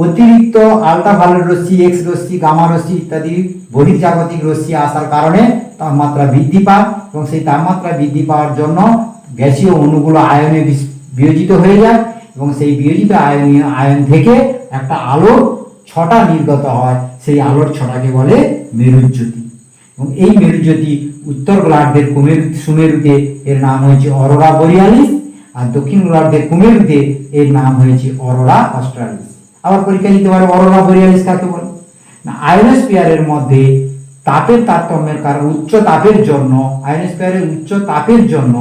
A: অতিরিক্ত আল্ট্রাভায়োলেট রশ্মি, এক্স রশ্মি, গামা রশ্মি ইত্যাদি বহির্জাগতিক রশ্মি আসার কারণে তাপমাত্রা বৃদ্ধি পায় এবং সেই তাপমাত্রা বৃদ্ধি পাওয়ার জন্য গ্যাসীয় অণুগুলো আয়নে বিয়োজিত হয়ে যায় এবং সেই বিয়োজিত আয়ন থেকে একটা আলোর ছটা নির্গত হয়, সেই আলোর ছটাকে বলে মেরুজ্যোতি। এবং এই মেরুজ্যোতি উত্তর গোলার্ধের সুমেরুতে এর নাম হয়েছে অরোরা বোরিয়ালিস আর দক্ষিণ গোলার্ধের কুমেরুতে এর নাম হয়েছে অরোরা অস্ট্রালিস। আবার পরীক্ষা দিতে পারে অরোরা বোরিয়ালিস কাকে বলে না আয়নোস্ফিয়ারের মধ্যে তাপের তারতম্যের কারণে উচ্চ তাপের জন্য আয়নোস্ফিয়ারের উচ্চ তাপের জন্য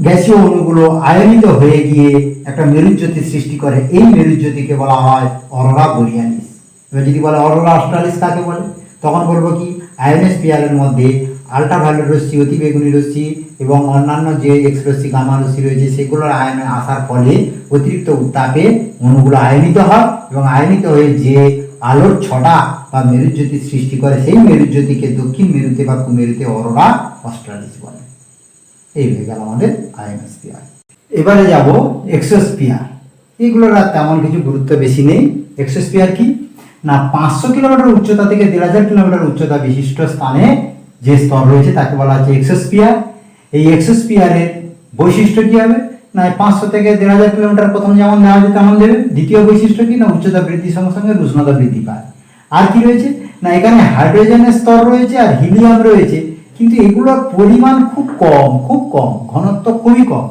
A: গ্যাসীয় অণুগুলো আয়নিত হয়ে গিয়ে একটা মেরুজ্যোতি সৃষ্টি করে, এই মেরুজ্যোতিকে বলা হয় অরোরা বোরিয়ালিস। এবার যদি বলে অরোরা অস্ট্রালিস কাকে বলে তখন বলবো কি আয়নোস্ফিয়ারের মধ্যে আল্ট্রাভায়োলেট রশ্মি, অতিবেগুনি রশ্মি এবং অন্যান্য যে এক্স রশ্মি, গামা রশ্মি রয়েছে সেগুলোর আয়নে আসার ফলে অতিরিক্ত উত্তাপে অণুগুলো আয়নিত হয় এবং আয়নিত হয়ে যে আলোর ছটা বা মেরুজ্যোতি সৃষ্টি করে সেই মেরুজ্যোতিকে দক্ষিণ মেরুতে বা কুমেরুতে অরোরা অস্ট্রালিস বলে। এই হয়ে গেল আমাদের আয়নোস্ফিয়ার। এবারে যাব এক্সোস্ফিয়ার। এগুলোর আর তেমন কিছু গুরুত্ব বেশি নেই। এক্সোস্ফিয়ার কি না 500 কিলোমিটার উচ্চতা থেকে 1500 কিলোমিটার উচ্চতা বিশিষ্ট স্থানে যে স্তর রয়েছে তাকে বলা হচ্ছে এক্সোস্ফিয়ার। এই এক্সোস্ফিয়ারের বৈশিষ্ট্য কি হবে না 500 থেকে 1500 কিলোমিটার প্রথম যেমন দেওয়া হয়েছে তেমন দেবে। দ্বিতীয় বৈশিষ্ট্য কি না উচ্চতা বৃদ্ধির সঙ্গে সঙ্গে উষ্ণতা বৃদ্ধি পায়। আর কি রয়েছে না এখানে হাইড্রোজেনের স্তর রয়েছে আর হিলিয়াম রয়েছে, কিন্তু এগুলোর পরিমাণ খুব কম, ঘনত্ব খুবই কম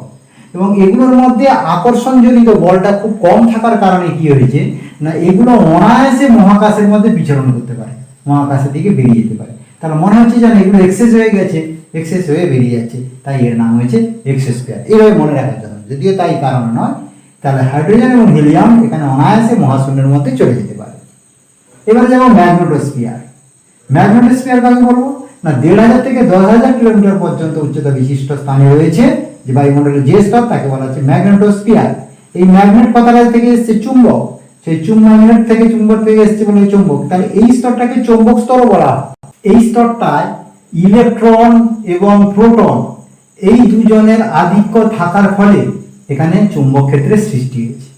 A: এবং এগুলোর মধ্যে আকর্ষণজনিত বলটা খুব কম থাকার কারণে কি হয়েছে না এগুলো অনায়াসে মহাকাশের মধ্যে বিচরণ করতে পারে, মহাকাশের দিকে বেরিয়ে যেতে পারে। তাহলে মনে হচ্ছে যেন এগুলো এক্সেস হয়ে গেছে, এক্সেস হয়ে বেরিয়ে যাচ্ছে, তাই এর নাম হয়েছে এক্সোস্ফিয়ার। এইভাবে মনে রাখার জন্য, যদিও তাই কারণে নয়। তাহলে হাইড্রোজেন এবং হিলিয়াম এখানে অনায়াসে মহাশূন্যের মধ্যে চলে যেতে পারে। এবারে যেমন ম্যাগনেটোস্ফিয়ার। ম্যাগনেটোস্ফিয়ার কাকে বলবো না 1500 থেকে 10,000 কিলোমিটার পর্যন্ত উচ্চতা বিশিষ্ট স্থানে রয়েছে যে বায়ুমণ্ডলের যে স্তর তাকে বলা হচ্ছে ম্যাগনেটোস্ফিয়ার। এই ম্যাগনেট কথাটা থেকে এসেছে চুম্বক, সেই ম্যাগনেট থেকে চুম্বক থেকে এসেছে বলে চুম্বক, তাহলে এই স্তরটাকে চৌম্বক স্তরও বলা হয়। এই স্তরটায় ইলেকট্রন এবং প্রোটন এই দুজনের আধিক্য থাকার ফলে এখানে চুম্বক ক্ষেত্রের সৃষ্টি হয়েছে।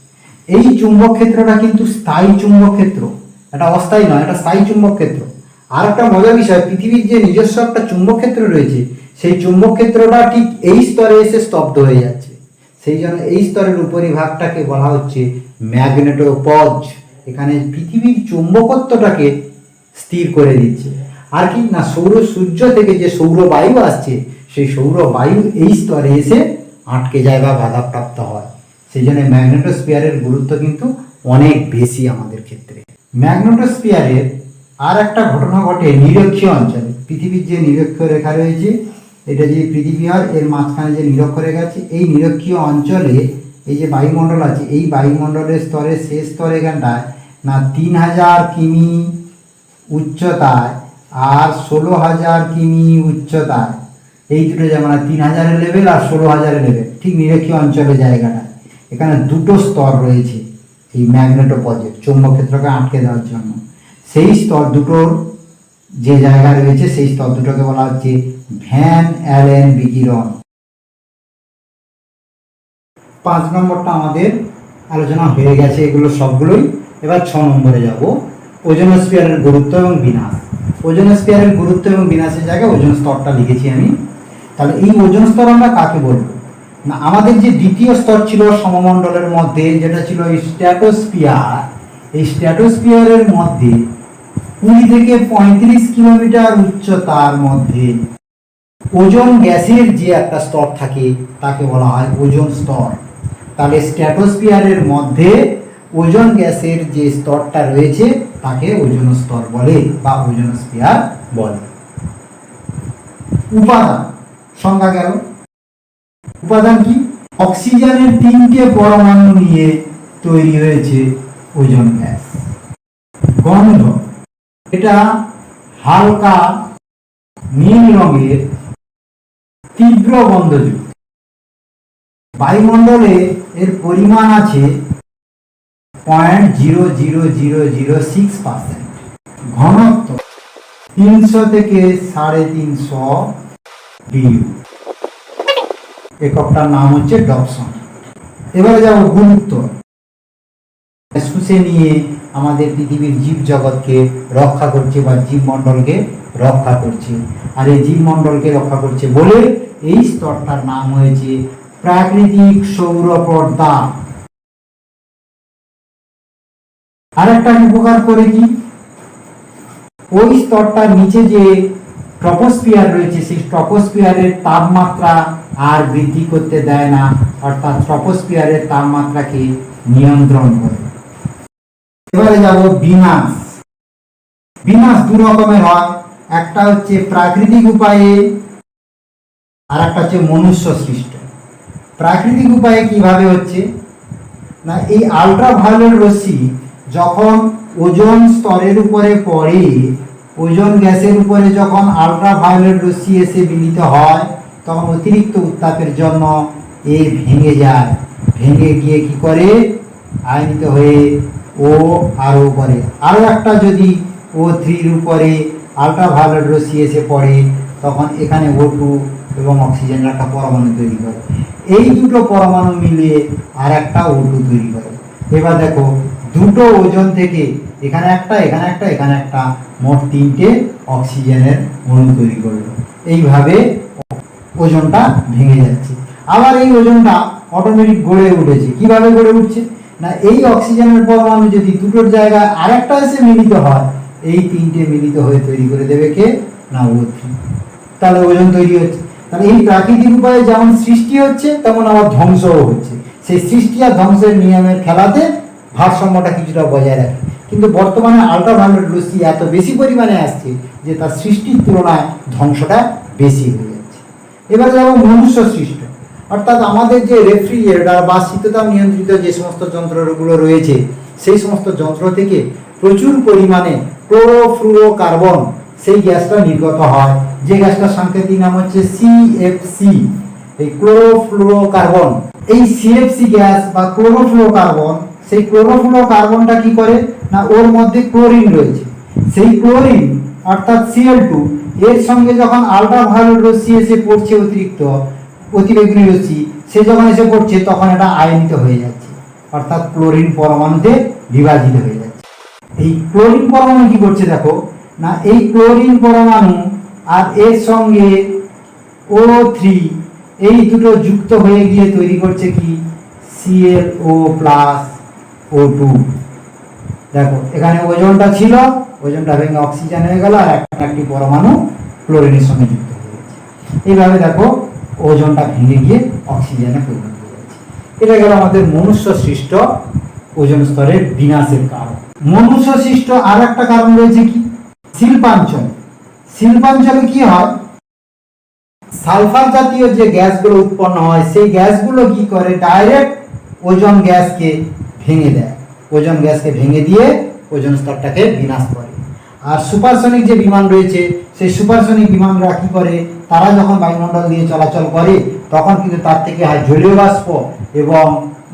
A: এই চুম্বক ক্ষেত্রটা কিন্তু স্থায়ী চুম্বক ক্ষেত্র, এটা অস্থায়ী নয়, এটা স্থায়ী চুম্বক ক্ষেত্র। আর একটা মজার বিষয়, পৃথিবীর যে নিজস্ব একটা চুম্বক ক্ষেত্র রয়েছে সেই চুম্বক ক্ষেত্রটা ঠিক এই স্তরে এসে স্তব্ধ হয়ে যাচ্ছে, সেই জন্য এই স্তরের উপরিভাগটাকে বলা হচ্ছে ম্যাগনেটোপজ। এখানে পৃথিবীর চুম্বকত্বটাকে স্থির করে দিচ্ছে। আর কি না, সূর্য থেকে যে সৌর বায়ু আসছে সেই সৌর বায়ু এই স্তরে এসে আটকে যায় বা বাধাপ্রাপ্ত হয়, সেই জন্য ম্যাগনেটোস্ফিয়ারের গুরুত্ব কিন্তু অনেক বেশি আমাদের ক্ষেত্রে। ম্যাগনেটোস্ফিয়ারের আর একটা ঘটনা ঘটে নিরক্ষীয় অঞ্চলে। পৃথিবীর যে নিরক্ষীয় রেখা রয়েছে, এটা যে পৃথিবী আর এর মাঝখানে যে নিরক্ষীয় রেখা আছে, এই নিরক্ষীয় অঞ্চলে এই যে বায়ুমণ্ডল আছে, এই বায়ুমণ্ডলের স্তরের শেষ স্তর এখানটায় না 3000 কিমি উচ্চতায় আর 16,000 কিমি উচ্চতায়, এই দুটো যেমন 3000-এর লেভেল আর 16,000-এর লেভেল, ঠিক নিরক্ষীয় অঞ্চলের জায়গাটা, এখানে দুটো স্তর রয়েছে এই ম্যাগনেটোপজের, চৌম্বক ক্ষেত্রকে আটকে দেওয়ার জন্য। সেই স্তর দুটোর যে জায়গা রয়েছে সেই স্তর দুটোকে বলা হচ্ছে ভ্যান অ্যালেন বিকিরণ। 5 নম্বরটা আমাদের আলোচনা হয়ে গেছে, এগুলো সবগুলোই। এবার 6 নম্বরে যাব, ওজোনোস্ফিয়ারের গুরুত্ব এবং বিনাশ। ওজোনোস্ফিয়ারের গুরুত্ব এবং বিনাশের জায়গায় ওজোন স্তরটা লিখেছি আমি। তাহলে এই ওজোন স্তর আমরা কাকে বলবো না, আমাদের যে দ্বিতীয় স্তর ছিল সমমণ্ডলের মধ্যে, যেটা ছিল স্ট্র্যাটোস্ফিয়ার, এই স্ট্র্যাটোস্ফিয়ারের মধ্যে 20 থেকে 35 কিলোমিটার উচ্চতার মধ্যে ওজোন গ্যাসের যে একটা স্তর থাকে তাকে বলা হয় ওজোন স্তর। তাহলে স্ট্র্যাটোস্ফিয়ারের মধ্যে ওজোন গ্যাসের যে স্তরটা রয়েছে তাকে ওজোন স্তর বলে বা ওজোনোস্ফিয়ার বলে। উপাদান সংজ্ঞা গেল। উপাদান কি? অক্সিজেনের 3টে পরমাণু নিয়ে তৈরি হয়েছে ওজোন গ্যাস। গন্ধ, এটা হালকা নীল রঙের তীব্র গন্ধযুক্ত। বায়ুমণ্ডলে এর পরিমাণ আছে 0.00006%। ঘনত্ব 300 থেকে 350 ডিগ্রি। এককটার নাম হচ্ছে ডবসন। এবারে যাব গুরুত্ব। শুষে নিয়ে আমাদের পৃথিবীর জীব জগৎকে রক্ষা করছে বা জীবমণ্ডলকে রক্ষা করছে, আর এই জীবমণ্ডলকে রক্ষা করছে বলে এই স্তরটার নাম হয়েছে প্রাকৃতিক সৌর পর্দা। আরেকটা উপকার করে কি, ওই স্তরটার নিচে যে ট্রপোস্ফিয়ার রয়েছে সেই ট্রপোস্ফিয়ারের তাপমাত্রা আর বৃদ্ধি করতে দেয় না, অর্থাৎ ট্রপোস্ফিয়ারের তাপমাত্রাকে নিয়ন্ত্রণ করে। এবারে যাব বিনাশ। বিনাশ দু রকমের হয়, একটা হচ্ছে প্রাকৃতিক উপায়ে আর একটা হচ্ছে মনুষ্য সৃষ্ট। প্রাকৃতিক উপায়ে কিভাবে হচ্ছে না, এই আল্ট্রাভায়োলেট রশ্মি যখন ওজোন স্তরের উপরে পড়ে, ওজোন গ্যাসের উপরে যখন আল্ট্রাভায়োলেট রশ্মি এসে মিলিত হয় তখন অতিরিক্ত উত্তাপের জন্য এ ভেঙে যায়, ভেঙে গিয়ে কি করে আয়নিত হয়ে ও আরও করে। আরও একটা যদি O3-র উপরে আল্ট্রাভায়োলেট রশ্মি এসে পড়ে তখন এখানে O2 এবং অক্সিজেনের একটা পরমাণু তৈরি করে, এই দুটো পরমাণু মিলিয়ে আর একটা O2 তৈরি করে। এবার দেখো দুটো ওজন থেকে এখানে একটা এখানে একটা এখানে একটা, মোট 3টে অক্সিজেনের অণু তৈরি করলো। এইভাবে ওজনটা ভেঙে যাচ্ছে। আবার এই ওজনটা অটোমেটিক গড়ে উঠেছে। কিভাবে গড়ে উঠছে না, এই অক্সিজেনের পরমাণু যদি দুটোর জায়গায় আরেকটা এসে মিলিত হয়, এই 3টে মিলিত হয়ে তৈরি করে দেবে কে না O3, তাহলে ওজন তৈরি হচ্ছে। তাহলে এই প্রাকৃতিক উপায়ে যেমন সৃষ্টি হচ্ছে তেমন আবার ধ্বংসও হচ্ছে। সেই সৃষ্টি আর ধ্বংসের নিয়মের খেলাতে ভারসাম্যটা কিছুটা বজায় রাখে, কিন্তু বর্তমানে আল্ট্রাভায়োলেট রশ্মি এত বেশি পরিমাণে আসছে যে তার সৃষ্টির তুলনায় ধ্বংসটা বেশি হয়ে যাচ্ছে। এবারে যাবো মনুষ্য সৃষ্ট, অর্থাৎ আমাদের যে রেফ্রিজারেটর বা শীততাপ নিয়ন্ত্রিত যে সমস্ত যন্ত্রগুলো রয়েছে সেই সমস্ত যন্ত্র থেকে প্রচুর পরিমাণে ক্লোরোফ্লুরোকার্বন সেই গ্যাসটা নির্গত হয় যে গ্যাসটার সাংকেতিক নাম হচ্ছে সিএফসি, এই ক্লোরোফ্লুরোকার্বন। এই সিএফসি গ্যাস বা ক্লোরোফ্লুরোকার্বন, সেই ক্লোরোফ্লুরোকার্বনটা কি করে না, ওর মধ্যে ক্লোরিন রয়েছে, সেই ক্লোরিন অর্থাৎ Cl2 এর সঙ্গে যখন আল্ট্রাভায়োলেট রশ্মি এসে পড়ছে, অতিরিক্ত অতিবেগুনি রশ্মি সে যখন এসে পড়ছে, তখন এটা আয়নিত হয়ে যাচ্ছে, অর্থাৎ ক্লোরিন পরমাণুতে বিভাজিত হয়ে যাচ্ছে। এই ক্লোরিন পরমাণু কি করছে দেখো না, এই ক্লোরিন পরমাণু আর এর সঙ্গে O3 এই দুটো যুক্ত হয়ে গিয়ে তৈরি করছে কি ClO+O2। দেখো এখানে ওজনটা ছিল, ওজনটা ভেঙে অক্সিজেন হয়ে গেল, আর একটি পরমাণু ক্লোরিনের সঙ্গে যুক্ত হয়ে গেছে। এইভাবে দেখো ওজনটা ভেঙে গিয়ে অক্সিজেনে পরিণত হয়ে যাচ্ছে। এটা গেল আমাদের মনুষ্য সৃষ্ট ওজোন স্তরের বিনাশের কারণ। মনুষ্য সৃষ্ট আর একটা কারণ রয়েছে কি, শিল্পাঞ্চল। শিল্পাঞ্চলে কি হয়, সালফার জাতীয় যে গ্যাসগুলো উৎপন্ন হয়, সেই গ্যাসগুলো কি করে ডাইরেক্ট ওজোন গ্যাসকে ভেঙে দেয়, ওজোন গ্যাসকে ভেঙে দিয়ে ওজোন স্তরটাকে বিনাশ করে। আর সুপারসনিক যে বিমান রয়েছে, সেই সুপারসনিক বিমানরা কি করে, তারা যখন বায়ুমণ্ডল দিয়ে চলাচল করে, তখন কিন্তু তার থেকে হয় জলীয় বাষ্প এবং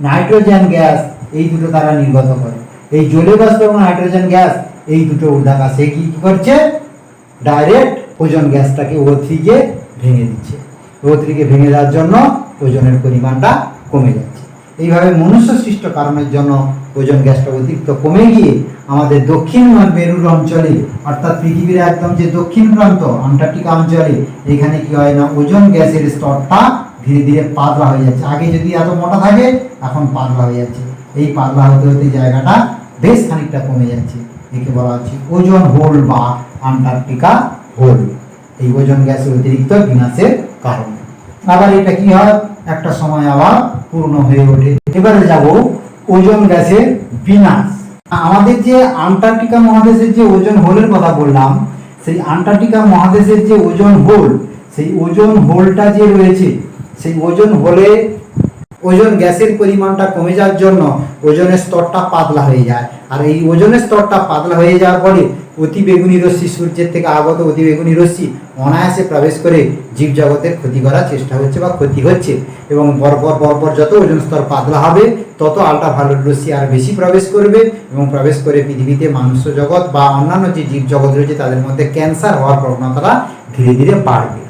A: নাইট্রোজেন গ্যাস, এই দুটো তারা নির্গত করে। এই জলীয় বাষ্প এবং নাইট্রোজেন গ্যাস এই দুটো ঊর্ধ্বাকাশে কি করছে, ডাইরেক্ট ওজোন গ্যাসটাকে O3 কে ভেঙে দিচ্ছে। O3 কে ভেঙে দেওয়ার জন্য ওজনের পরিমাণটা কমে যাচ্ছে। এইভাবে মনুষ্য সৃষ্ট কারণের জন্য ওজোন গ্যাসটা অতিরিক্ত কমে গিয়ে আমাদের দক্ষিণ মেরুর অঞ্চলে, অর্থাৎ পৃথিবীর একদম যে দক্ষিণ প্রান্ত আন্টার্কটিকা অঞ্চলে, এখানে কি হয় না, ওজোন গ্যাসের স্তরটা ধীরে ধীরে পাতলা হয়ে যাচ্ছে। আগে যদি এত মোটা থাকে, এখন পাতলা হয়ে যাচ্ছে। এই পাতলা হতে হতে জায়গাটা বেশ খানিকটা কমে যাচ্ছে। একে বলা হচ্ছে ওজোন হোল বা আন্টার্কটিকা হোল। এই ওজোন গ্যাসের অতিরিক্ত বিনাশের কারণ। আবার এটা কি হয়, একটা সময় আবার পূর্ণ হয়ে ওঠে। এবারে যাব ওজোন গ্যাসের বিনাশ। আমাদের যে আন্টার্কটিকা মহাদেশের যে ওজোন হোলের কথা বললাম, সেই আন্টার্কটিকা মহাদেশের যে ওজোন হোল, সেই ওজোন হোলটা যে রয়েছে, সেই ওজোন হোলে ওজোন গ্যাসের পরিমাণটা কমে যাওয়ার জন্য ওজনের স্তরটা পাতলা হয়ে যায়। আর এই ওজনের স্তরটা পাতলা হয়ে যাওয়ার ফলে অতিবেগুনি রশ্মি, সূর্যের থেকে আগত অতিবেগুনি রশ্মি অনায়াসে প্রবেশ করে জীবজগতের ক্ষতি করার চেষ্টা হচ্ছে বা ক্ষতি হচ্ছে। এবং পরপর যত ওজোন স্তর পাতলা হবে, তত আল্ট্রাভায়োলেট রশ্মি আর বেশি প্রবেশ করবে, এবং প্রবেশ করে পৃথিবীতে মানুষ জগৎ বা অন্যান্য যে জীবজগৎ রয়েছে তাদের মধ্যে ক্যান্সার হওয়ার প্রবণতাটা ধীরে ধীরে বাড়বে।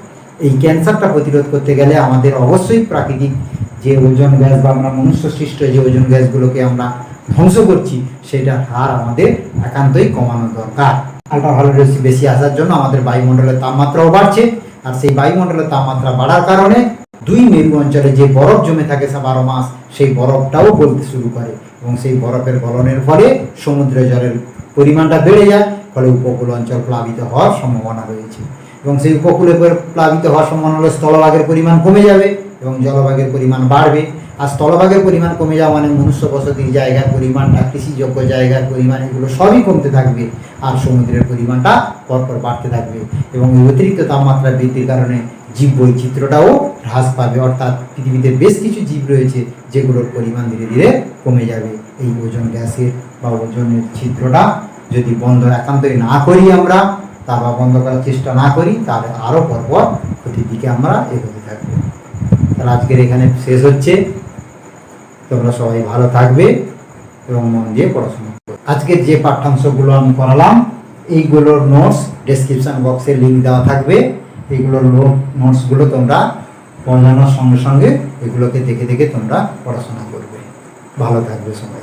A: এই ক্যান্সারটা প্রতিরোধ করতে গেলে আমাদের অবশ্যই প্রাকৃতিক যে ওজোন গ্যাস বা আমরা মনুষ্য সৃষ্ট যে ওজোন গ্যাসগুলোকে আমরা ধ্বংস করছি, সেটার হার আমাদের একান্তই কমানো দরকার। আল্ট্রাভায়োলেট রশ্মি বেশি আসার জন্য আমাদের বায়ুমণ্ডলের তাপমাত্রাও বাড়ছে। আর সেই বায়ুমণ্ডলের তাপমাত্রা বাড়ার কারণে দুই মেরু অঞ্চলে যে বরফ জমে থাকে 12 মাস, সেই বরফটাও গলতে শুরু করে, এবং সেই বরফের গলনের ফলে সমুদ্র জলের পরিমাণটা বেড়ে যায়, ফলে উপকূল অঞ্চল প্লাবিত হওয়ার সম্ভাবনা রয়েছে। এবং সেই উপকূলে প্লাবিত হওয়ার সম্ভাবনা হলে স্থলভাগের পরিমাণ কমে যাবে এবং জলভাগের পরিমাণ বাড়বে। আর স্থলভাগের পরিমাণ কমে যাওয়া মানে মনুষ্য বসতির জায়গার পরিমাণটা, কৃষিযোগ্য জায়গার পরিমাণ, এগুলো সবই কমতে থাকবে। আর সমুদ্রের পরিমাণটা পরপর বাড়তে থাকবে, এবং এই অতিরিক্ত তাপমাত্রা বৃদ্ধির কারণে জীব বৈচিত্র্যটাও হ্রাস পাবে। অর্থাৎ পৃথিবীতে বেশ কিছু জীব রয়েছে যেগুলোর পরিমাণ ধীরে ধীরে কমে যাবে। এই ওজোন গ্যাসের বা ওজনের ছিদ্রটা যদি বন্ধ একান্তই না করি আমরা, তা বা বন্ধ করার চেষ্টা না করি, তাহলে আরও পরপর ক্ষতির দিকে আমরা এগোতে থাকবো। তাহলে আজকের এখানে শেষ হচ্ছে। তোমরা সবাই ভালো থাকবে এবং মন দিয়ে পড়াশোনা করবে। আজকের যে পাঠ্যাংশগুলো আমি করালাম, এইগুলোর নোটস ডেসক্রিপশন বক্সে লিঙ্ক দেওয়া থাকবে। এইগুলোর নোটসগুলো তোমরা পড়ানোর সঙ্গে সঙ্গে এগুলোকে দেখে দেখে তোমরা পড়াশোনা করবে। ভালো থাকবে সবাই।